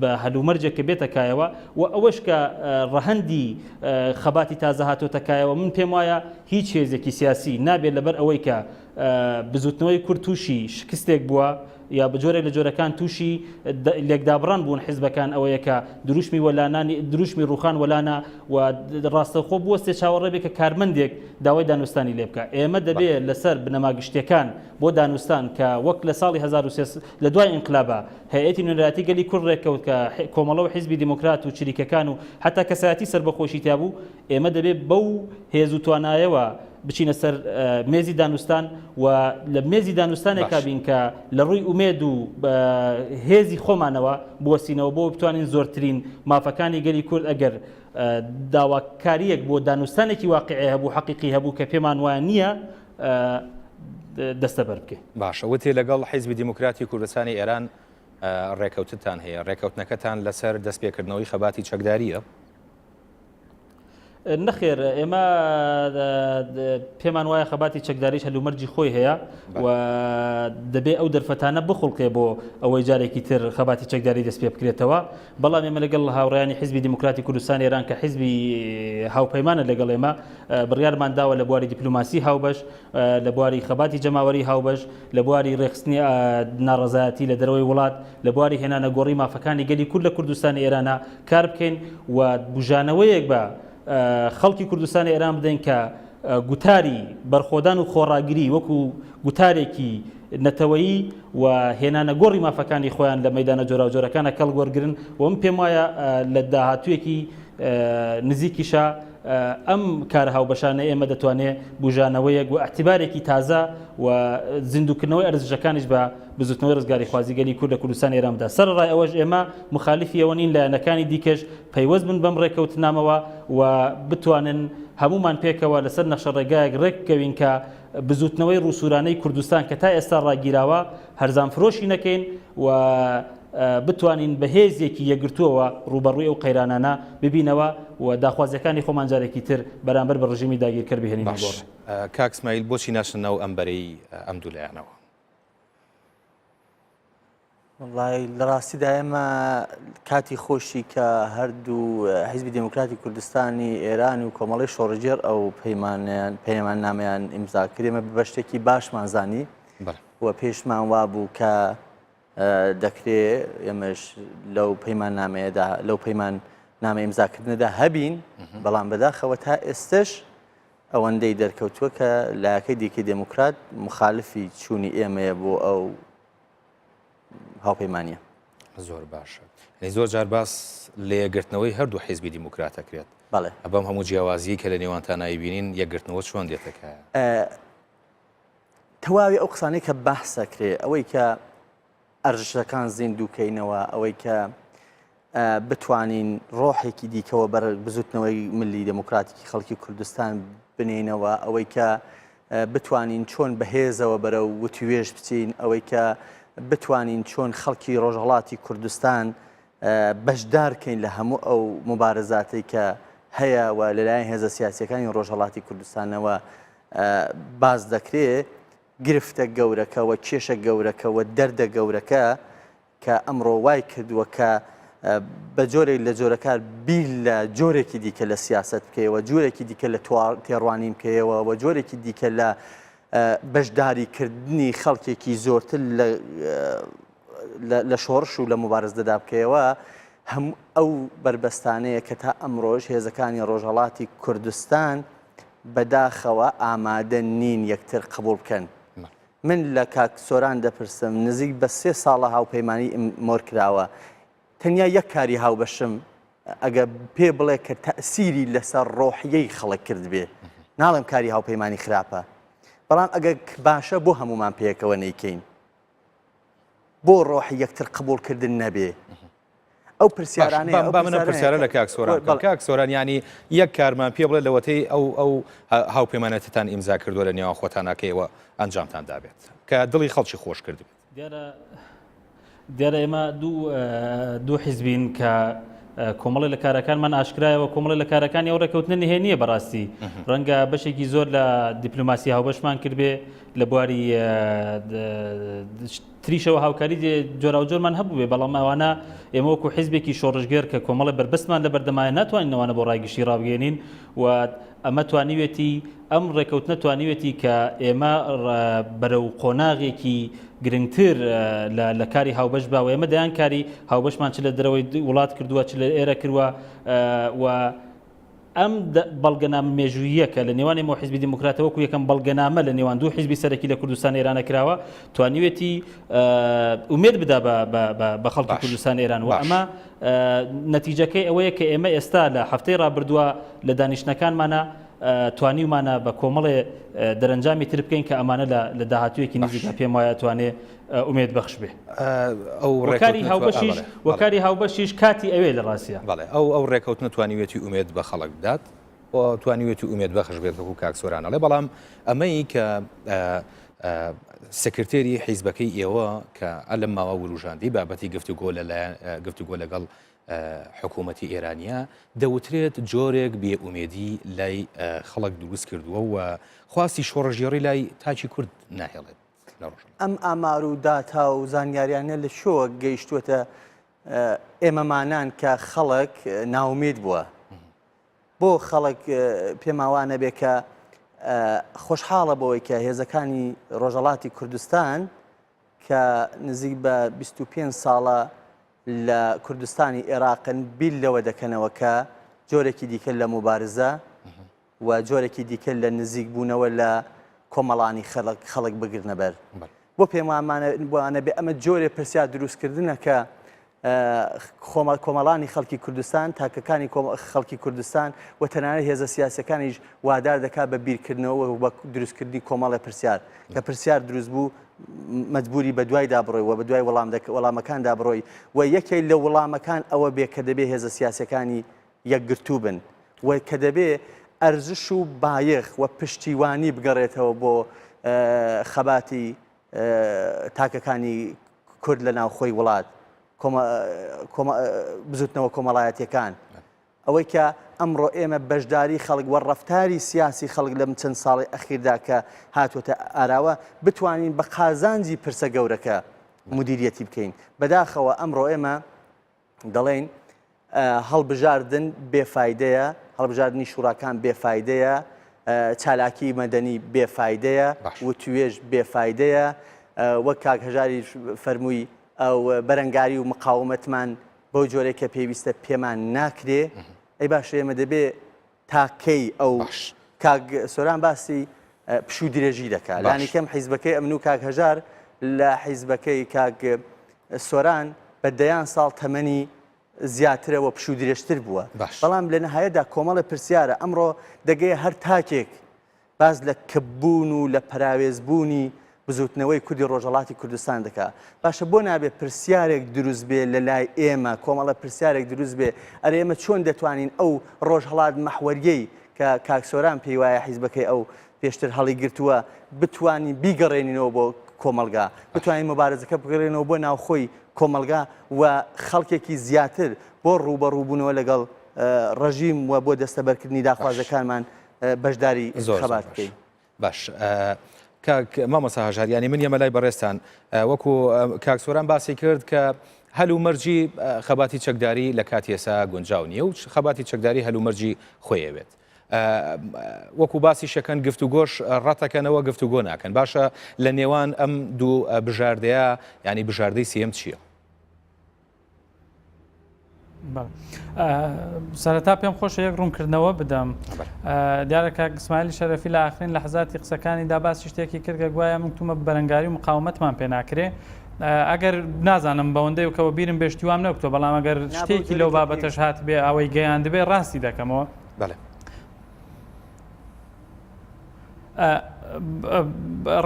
Speaker 4: بە هەلومەرجێک کە بێتەکایەوە و ئەوەش کە ڕەهەندی خەباتی تازە هاتۆتەکایەوە. من پێم وایە هیچ هێزێکی سیاسی نابێت لەبەر ئەوەی کە بزوتنەوەی کورد تووشی شکستێک بووە یا بجۆرێک لە جۆرەکان تووشی لێکدابڕان بوون حیزبەکان ئەوەیە کە دروشمی وەلانانی دروشمی ڕوخان وەلانە و ڕاستەخۆ بوەستێ چاوەڕێ بێ کە کارمەندێک داوای دانوستانی لێ بکە. ئێمە دەبێت لەسەر بنەماگشتەکان بۆ دانوستان کە وەک لە ساڵی 1300 لە دوای ئینقلابە هەیەتی نوێنەراتی گەلی کورد ڕێکەوت کە کۆمەڵە و حیزبی دیموکرات و چریکەکان و حتا کەسایەتی سەربەخۆشی تیابوو، ئێمە دەبێت بەو هێز و توانایەوە بچینە سەر مێزی دانوستان و لە مێزی دانوستانێکا بین کە لە ڕووی ئومێد و هێزی خۆمانەوە بوەسینەوە بۆ بتوانین زۆرترین مافەکانی گەلی کورد ئەگەر داواکاریەک بۆ دانوستانێکی واقعی هەبوو حەقیقی هەبوو کە پێمان وایە نییە دەستەبەر بکەین.
Speaker 1: باشە، وتێ لەگەڵ حیزبی دیموکراتی کوردستانی ئێران ڕێکەوتتان هەیە، ڕێکەوتنەکەتان لەسەر دەستپێکردنەوەی خەباتی چەکداریە؟
Speaker 4: نەخێر، ئێمە پێمان وایە خەباتی چەکداریش هەلومەرجی خۆی هەیە و دەبێت ئەو دەرفەتانە بخڵقێ بۆ ئەوەی جارێکی تر خەباتی چەکداری دەست پێ بکرێتەوە. بەڵام ئێمە لەگەڵ هاوڕێیانی حیزبی دیموکراتی کوردستان ئێران کە حیزبی هاوپەیمانە لەگەڵ ئێمە بڕیارمان داوە لە بواری دیپلۆماسی هاوبەش، لە بواری خەباتی جەماوەری هاوبەش، لە بواری ڕێخستنی ناڕەزایەتی لە دەرەوەی وڵات، لە بواری هێنانە گۆڕی مافەکانی گەلی کورد لە کوردستانی ئێرانە کار بکەین و بژانەوەیەک بە خەڵکی کوردستانی ئێران بدەین کە گوتاری بەرخۆدان و خۆڕاگری وەکو گوتارێکی نەتەوەیی و هێنانە گۆڕی مافەکانی خۆیان لە مەیدانە جۆرا و جۆرەکانە کەڵ گۆرگرن و من پێم وایە لە داهاتوویەکی نزیکیشە ئەم کارە هاوبەشانە ئێمە دەتوانێت بژانەوەیەک و اعتیبارێکی تازە و زیندووکردنەوەی ئەرزشەکانیش بە بزوتنەوەی ڕزگاری خوازیگەری کورد لە کوردستان ئێراندا. سەرڕای ئەوەش ئێمە مخالیفی ئەوە نین لایەنەکانی دیکەش پەیوەست بن بەم ڕێکەوتنامەوە و بتوانن هەمومان پێکەوە لەسەر نەخشە ڕێگایەک ڕێککەوین کە بزوتنەوەی ڕووسورانەی کوردستان کە تا ئێستا ڕاگیراوە هەرزان فرۆشی نەکەین و بتوانین بەهێزێکی یەکگرتووەوە ڕوبەڕووی ئەو قەیرانانە ببینەوە و داخوازیەکانی خۆمان جارێکی تر بەرامبەر بە ڕژیمی داگیرکرد بهێنین بۆ.
Speaker 1: کاک اسماعیل بۆچی ناشنەوە ئەمبەرەی ئەم دوو لایەنەوە؟
Speaker 2: وڵای لە ڕاستیدا ئێمە کاتی خۆشی کە هەردوو حیزبی دموکراتی کوردستانی ئێران و کۆمەڵی شۆڕژێر ئەو پەیمان نامەیان ئیمزاکرد ئێمە بەشتێکی باشمان زانی و پێشمان وابوو کە دەکرێت ئێمەش لەو پەیمان نامەیەدا لەو پەیمان نامە ئیمزاکردنەدا هەبین، بەڵام بەداخەوە تا ئێستش ئەوەندەی دەرکەوتووە کە لایەکەی دیکەی دموکرات مخالفی چوونی ئێمەیە بۆ ئەو هاوپەیمانیە.
Speaker 1: زۆر باشە. زۆر جار باس لە یەکگرتنەوەی هەردوو حیزبی دیموکراتەکرێت.
Speaker 2: بەڵێ
Speaker 1: ئەبەم هەموو جیاوازیی کە لە نێوانتان نایبینین یەکگرتنەوە چۆن دێتەکە؟
Speaker 2: تەواوی ئەو قسانەی کە بەحسەکرێ ئەوەی کە ئەرژەکان زیندووکەینەوە، ئەوەی کە بتوانین ڕۆحێکی دیکەوە بەر بزوتنەوەی ملی دموکراتیکی خەڵکی کوردستان بنێنەوە، ئەوەی کە بتوانین چۆن بەهێزەوە بەرەو وتوێژ بچین، ئەوەی کە بتوانین چۆن خەڵکی ڕۆژهەڵاتی کوردستان بەشدارکەین لە هەموو ئەو مبارەزاتی کە هەیە و لەلایەن هێزە سیاسیەکانی ڕۆژهەڵاتی کوردستانەوە باز دەکرێت. گرفتە گەورەکەەوە کێشە گەورەکەەوە دەردە گەورەکە کە ئەمڕۆ وای کردووە کە بە جۆرێک لە جۆرەکار بیر لە جۆرێکی دیکە لە سیاست بکەیەوە، جۆرێکی دیکە لە تێڕوانی بکەیەوە و جۆرێکی دیکە لە بەشداریکردنی خەڵکێکی زۆرتر لە شۆڕش و لە مبارزدەدا بکەیەوە. هەموو ئەو بربەستانەیە کە تا ئەمڕۆژ هێزەکانی ڕۆژهەڵاتی کوردستان بەداخەوە ئامادە نین یەکتر قبول بکەن. من لە کاک سۆران دەپرسم نزیک بە 3 ساڵە هاوپەیمانی مۆر کراوە، تەنیا یەک کاری هاوبەشم ئەگە پێ بڵێ کە تەئسیری لەسەر ڕۆحیەی خەڵک کرد بێ، ناڵم کاری هاوپەیمانی خراپە، بەڵام ئەگە باشە بۆ هەمومان پێیەکەوە نەیکەین، بۆ ڕۆحی یەکتر قبولکردن نەبێ. ئەو پرسیارانەیە
Speaker 1: منە پرسیارە لە کاک سۆران کاک سۆران ینی یەک کارمان پێ بڵێ لەوەتەی ئەو هاوپەیمانەتتان ئیمزا کردووە لە نێوان خۆتانەکەیەوە ئەنجامتان دابێت کە دڵی خەڵکی خۆش کردبێت.
Speaker 4: دیارە ئێمە دوو حیزبین کە کۆمەڵی لە کارەکانمان ئاشکرایەوە، کۆمەڵی لە کارەکانی ئەو ڕێکەوتنە نهێنیە بەڕاستی، ڕەنگە بەشێکی زۆر لە دیپلۆماسی هاوبەشمان کردبێ لە بواری تریشەوە هاوکاری جۆرا و جۆرمان هەبوو بێ، بەڵام ئەوانە ئێمە وەکو حیزبێکی شۆڕژگەر کە کۆمەڵی بربەستمان لە بەردەمایە ناتوانین ئەوانە بۆ ڕایگەشتی ڕابگەێنین و ئەمە توانیوێتی ئەم ڕێکەوتنە توانیوێتی کە ئێمە بەرەو قۆناغێکی گرنگتر لە کاری هاوبەش باوە. ئێمە دەیان کاری هاوبەشمان چ لە دەرەوەی وڵات کردووە چ لە ئێرە کردووە و ئەم بەڵگەنامە مێژوویە کە لە نێوانی مۆ حیزبی دیموکراتەوە وەکو یەکەم بەڵگەنامە لە نێوان دوو حیزبی سەرەکی لە کوردستان ئێرانە کراوە توانیوێتی ئومێد بدا بە خەڵکی کوردستان ئێران و ئەمە نەتیجەکەی ئەوەیە کە ئێمە ئێستا لە هەفتەی ڕابردووە لە دانیشتەکانمانە توانیمانە بە کۆمەڵێ دەرەنجامی تر بکەین کە ئەمانە لە داهاتوویەکی نزیکا پێم وایە توانێت ئومێد بەخش بێ. وەکاری هاوبەشیش کاتی ئەوێ لە ڕاستیە.
Speaker 1: بەڵێ ئەو ڕێکەوتنە توانیوێتی ئومێد بە خەڵک بدات و توانیوێتی ئومێد بەخش بێت وەکو کاک سۆرانەڵێ، بەڵام ئەمەی کە سکرتێری حیزبەکەی ئێوە کە ئەلم ماوە وروژاندی بابەتی گفتوگۆ لەگەڵ حکوومەتی ئێرانیا دەوترێت جۆرێک بێئومێدی لای خەڵک دروست کردووە و خواستی شۆڕژێڕی لای تاچی کورد ناهێڵێت.
Speaker 2: ئەم ئامار و داتا و زانیاریانە لە شۆوە گەیشتووەتە ئێمەمانان کە خەڵک ناومید بووە. بۆ خەڵک پێماوانە بێ کە خۆشحاڵە بەوەی کە هێزەکانی ڕۆژهەڵاتی کوردستان کە نزیک بە 25 ساڵە لە کوردستانی عێراقن بیل لەوە دەکەنەوە کە جۆرێکی دیکە لە مبارزە و جۆرێکی دیکە لە نزیک بوونەوە لە کۆمەڵانی خەڵک بگرنە بەر. بۆ پێمانە بۆیانە بێ ئەمە جۆرێ پرسیار دروستکردنە کە کۆمەڵانی خەڵکی کوردستان تاکەکانی خەڵکی کوردستان و تەنانەت هێزە سیاسەکانیش وادار دەکات بە بیرکردنەوە و بە دروستکردنی کۆمەڵی پرسیار کە پرسیار دروست بوو مەجبوری بە دوای دابڕۆی و بە دوای وەڵامەکان دابڕۆی و یەکێک لە وەڵامەکان ئەوە بێ کە دەبێ هێزە سیاسەکانی یەکگرتوو بن و کە دەبێ ئەرزش و بایەخ و پشتیوانی بگەڕێتەوە بۆ خەباتی تاکەکانی کورد لە ناوخۆی وڵات بزوتنەوە کۆمەڵایەتیەکان ئەوەی کە ئەمڕۆ ئێمە بەشداری خەڵک وە ڕەفتاری سیاسی خەڵک لەم چەند ساڵی ئەخیردا کە هاتوۆتە ئاراوە بتوانین بە قازانجی پرسە گەورەکە مدیریەتی بکەین بەداخەوە ئەمڕۆ ئێمە دەڵێن هەڵبژاردن بێفایدەیە هەڵبژاردننی شوڕاکان بێفایدەیە چالاکی مەدەنی بێفایدەیە و توێژ بێفایدەیە وەک کاک هەژاری فەرمووی ئەو بەرەنگاری و مقاومەتمان بەو جۆرێک کە پێویستە پێمان ناکرێ ئەی باش ئێمە دەبێ تاکەی ئەو کاک سۆران باسی پشوو درێژی دەکات لانی کەم حیزبەکەی ئەمن و کاک هەژار لە حیزبەکەی کاک سۆران بە دەیان ساڵ تەمەنی زیاترەوە پشوو درێژتر بووە بەڵام لە نەهایەتدا کۆمەڵە پرسیارە ئەمڕۆ دەگەیە هەر تاکێک باز لە کەبوون و لە پراوێزبوونی بزوتنەوەی کوردی ڕۆژهەڵاتی کوردستان دەکات باشە بۆ نابێت پرسیارێک دروست بێ لە لای ئێمە کۆمەڵە پرسیارێک دروست بێ ئەرێ ئێمە چۆن دەتوانین ئەو ڕۆژهەڵات مەحوەریەی کە کاکسۆران پێی وایە حیزبەکەی ئەو پێشتر هەڵی گرتووە بتوانین بیگەڕێنینەوە بۆ کۆمەلگا بتوانین مبارزەکە بگەڕێنەوە بۆ ناوخۆی کۆمەلگا و خەڵکێکی زیاتر بۆ ڕوبەڕووبوونەوە لەگەڵ ڕژیم و بۆ دەستەبەرکردنی داخوازەکانمان بەشداری خەبات بکەین
Speaker 1: باش مامۆستا هەژاریانی من یەمە لای بەڕێستان وەکو کاکسۆران باسی کرد کە هەلومەرجی خەباتی چەکداری لە کاتی ئێستا گونجاو نییە و خەباتی چەکداری هەلومەرجی خۆیەوێت وەکو باسی شەکەن گفتوگۆش ڕەتەکەنەوە گفتوگۆ ناکەن باشە لە نێوان ئەم دوو بژاردەیە ینی بژاردەی سێم چییە؟
Speaker 3: سەرەتا پێم خۆشە یەک ڕوونکردنەوە بدەم دیارە کاک ئیسماعیلی شەرەفی لە ئاخرین لە حەزاتی قسەکانی باسی شتێکی کرد کە گوایە من تومە بەرەنگاری و مقاومەتمان پێ ناکرێ ئەگەر نازانم بەوەندەی وکەوە بیرم بێشتی وام نەوتۆ بەڵام ئەگەر شتێکی لەو بابەتەش هات بێ ئەوەی گەیان دەبێ ڕاستی دەکەمەوە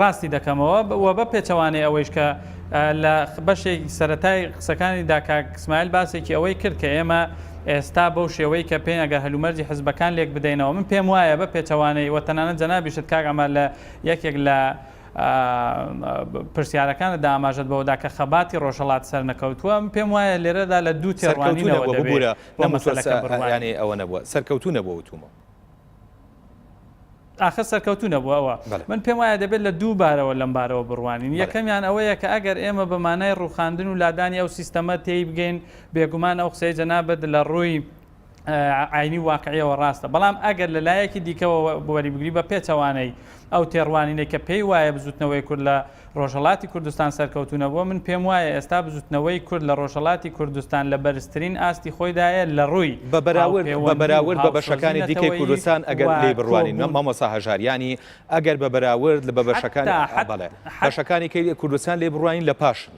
Speaker 3: ڕاستی دەکەمەوە و بە پێچەوانەی ئەوەیش کە لە بەشێکی سەرەتای قسەکانیدا کاک ئیسماعیل باسێکی ئەوەی کرد کە ئێمە ئێستا بەو شێوەی کە پێین ئەگەر هەلومەرجی حزبەکان لێک بدەینەوە من پێم وایە بە پێچەوانەی وە تەنانەت جەنابیشت کاک ئەمە لە یەکێک لە پرسیارەکاندا ئاماژەت بەوەدا کە خەباتی ڕۆژهەڵات سەر نەکەوتووە پێم وایە لێرەدا لە دوو تێڕوانینەوە دەبێت
Speaker 1: ینی ئەوە نەبووە سەرکەوتوو نەبووە وتومە
Speaker 3: ئاخر سەرکەوتو نەبووە ئەوە من پێم وایە دەبێت لە دوو بارەوە لەم بارەوە بڕوانین یەکەمیان ئەوەیە کە ئەگەر ئێمە بە مانای ڕوخاندن و لادانی ئەو سیستەمە تێی بگەین بێگومان ئەو قسەی جەنابەت لە ڕووی عینی واقعیەوە ڕاستە بەڵام ئەگەر لە لایەکی دیکەەوە بوەری بگری بە پێچەوانەی ئەو تێڕوانینەی کە پێی وایە بزوتنەوەی کورد لە ڕۆژهەڵاتی کوردستان سەرکەوتونەبووە من پێم وایە ئێستا بزوتنەوەی کورد لە ڕۆژهەڵاتی کوردستان لە بەرزترین ئاستی خۆیدایە لە ڕووی
Speaker 1: بە بەراورد بە بەشەکانی دیکەی کوردستان ئەگەر لێ بڕوانین مامۆستا هەژاریانی ئەگەر بە بەراورد لە بەشەکانی کوردستان لێ بڕوانین لە پاشن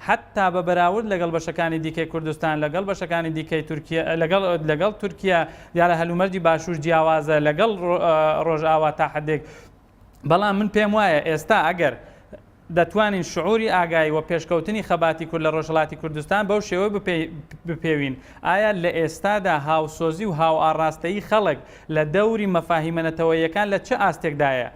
Speaker 3: حتا بە بەراورد لەگەڵ بەشەکانی دیکەی کوردستان لەگەڵ بەشەکانی دیکەی تورکیا لەگەڵ تورکیا دیارە هەلومەرجی باشوور جیاوازە لەگەڵ ڕۆژئاوا تا حدێک بەڵام من پێم وایە ئێستا ئەگەر دەتوانین شعوری ئاگایی و پێشکەوتنی خەباتی کورد لە ڕۆژهەڵاتی کوردستان بەو شێوە بپێوین ئایا لە ئێستادا هاوسۆزی و هاو ئاڕاستەیی خەڵک لە دەوری مەفاهیمەنەتەوەیەکان لە چه ئاستێکدایە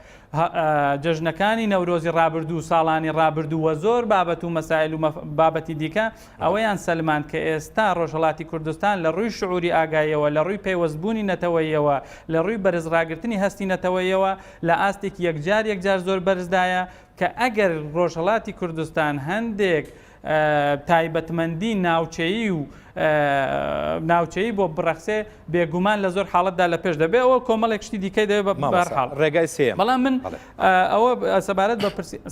Speaker 3: جەژنەکانی نەورۆزی ڕابردوو ساڵانی ڕابردوو وە زۆر بابەت و مەسائل و بابەتی دیکە ئەوەیان سەلمان کە ئێستا ڕۆژهەڵاتی کوردستان لە ڕووی شعوری ئاگاییەوە لە ڕووی پەیوەستبوونی نەتەوەیەوە لە ڕووی بەرزڕاگرتنی هەستی نەتەوەیەوە لە ئاستێکی یەکجار زۆر بەرزدایە کە ئەگەر ڕۆژهەڵاتی کوردستان هەندێک تایبەتمەندی ناوچەیی و ناوچەیی بۆ بڕەخسێ بێگومان لە زۆر حاڵەتدا لە پێش دەبێت ئەوە کۆمەڵێک شتی دیکەی دەبێت بەرحاڵ
Speaker 1: ڕێگای سێم
Speaker 3: بەڵام من ئەوە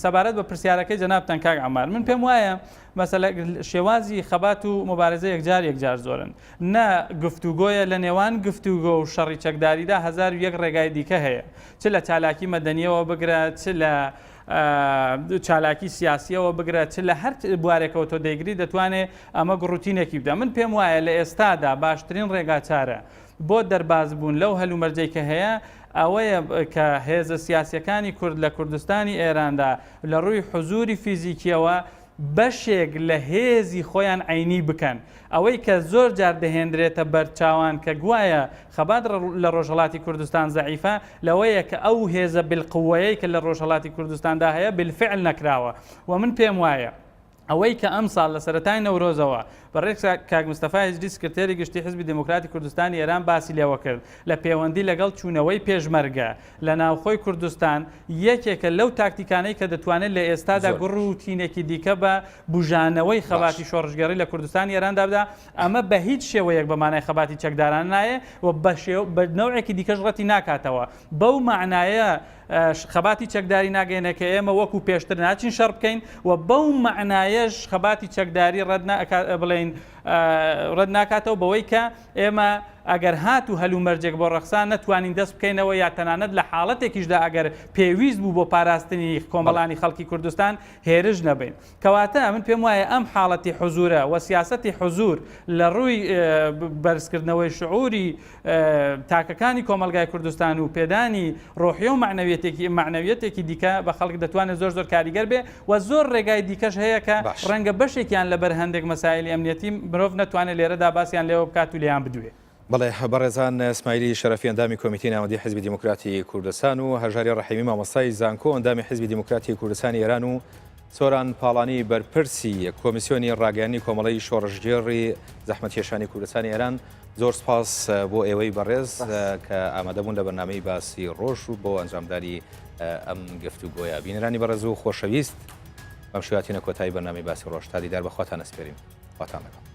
Speaker 3: سەبارەت بە پرسیارەکەی جەنابتان کاک عەمار من پێم وایە مەسەلە شێوازی خەبات و مبارزە یەکجار زۆرن نە گفتوگۆیە لە نێوان گفتوگۆ و شەڕی چەکداریدا هەزار و یەک ڕێگای دیکە هەیە چ لە چالاکی مەدەنیەوە بگرە چ لە چالاکی سیاسیەوە بگرێت چ لە هەر بوارێکەوە تۆ دەیگری دەتوانێت ئەمە گڕوتینێکی بدە. من پێم وایە لە ئێستادا باشترین ڕێگا چارە بۆ دەرباز بوون لەو هەلومەرجەی کە هەیە ئەوەیە کە هێزە سیاسیەکانی کورد لە کوردستانی ئێراندا لە ڕووی حوزوری فیزیکیەوە بەشێک لە هێزی خۆیان عینی بکەن. ئەوەی کە زۆر جار دەهێنرێتە بەرچاوان کە گوایە خەبات لە ڕۆژهەڵاتی کوردستان زەعیفە لەوەیە کە ئەو هێزە بالقوەیەی کە لە ڕۆژهەڵاتی کوردستاندا هەیە بالفعل نەکراوە. و من پێم وایە ئەوەی کە ئەم ساڵ لە سەرەتای نەورۆزەوە بەڕێک کاک مستەفای هیجری سکرتێری گشتی حزبی دموکراتی کوردستانی ئێران باسی لێوە کرد لە پەیوەندی لەگەڵ چوونەوەی پێشمەرگە لە ناوخۆی کوردستان یەکێکە لەو تاکتیکانەی کە دەتوانێت لە ئێستادا گوڕ و تینێکی دیکە بە بژانەوەی خەباتی شۆڕژگەڕی لە کوردستانی ئێراندا بدا. ئەمە بە هیچ شێوەیەک بە مانای خەباتی چەکداران نایە و بە نەوعێکی دیکەش ڕەتی ناکاتەوە. بەو معنایە خەباتی چەکداری ناگەێنە کە ئێمە وەکو پێشتر ناچین شەڕ بکەین و بەو معنایەش خەباتی چەکداری بڵێن ڕەت ناکاتەوە بەوەی کە ئێمە ئەگەر هات و هەلومەرجێک بۆ ڕەخسان نەتوانین دەست بکەینەوە یا تەنانەت لە حاڵەتێکیشدا ئەگەر پێویست بوو بۆ پاراستنی کۆمەڵانی خەڵکی کوردستان هێرش نەبین. کەواتە من پێم وایە ئەم حاڵەتی حوزورە و سیاسەتی حوزور لە ڕووی بەرزکردنەوەی شعوری تاکەکانی کۆمەلگای کوردستان و پێدانی ڕۆحیە و معنەویەتێکی دیکە بە خەڵک دەتوانێت زۆر کاریگەر بێ و زۆر ڕێگای دیکەش هەیە کە ڕەنگە بەشێکیان لەبەر هەندێک مەسایلی ئەمنیەتی مرۆڤ نەتوانێت لێرەدا باسییان لێوە بکات و لێیان بدوێ.
Speaker 1: بەڵێ بەڕێزان اسماعیلی شەرەفی ئەندامی کۆمیتی ناوەندی حزبی دیموکراتی کوردستان و هەژاری ڕەحیمی مامۆستای زانکۆ ئەندامی حزبی دیموکراتی کوردستانی ئێران و سۆران پاڵانی بەرپرسی کۆمیسیۆنی ڕاگەیاندنی کۆمەڵەی شۆڕژگێڕی زەحمەتکێشانی کوردستانی ئێران زۆر سپاس بۆ ئێوەی بەڕێز کە ئامادەبوون لە بەرنامەی باسی ڕۆژ و بۆ ئەنجامداری ئەم گفتوگۆیە. بینەرانی بەڕێز و خۆشەویست بەم شێواتینە کۆتایی بەرنامەی باسی ڕۆژ تا دیدار بەخواتان ئەسپێرین. خواتان لەگەڵ.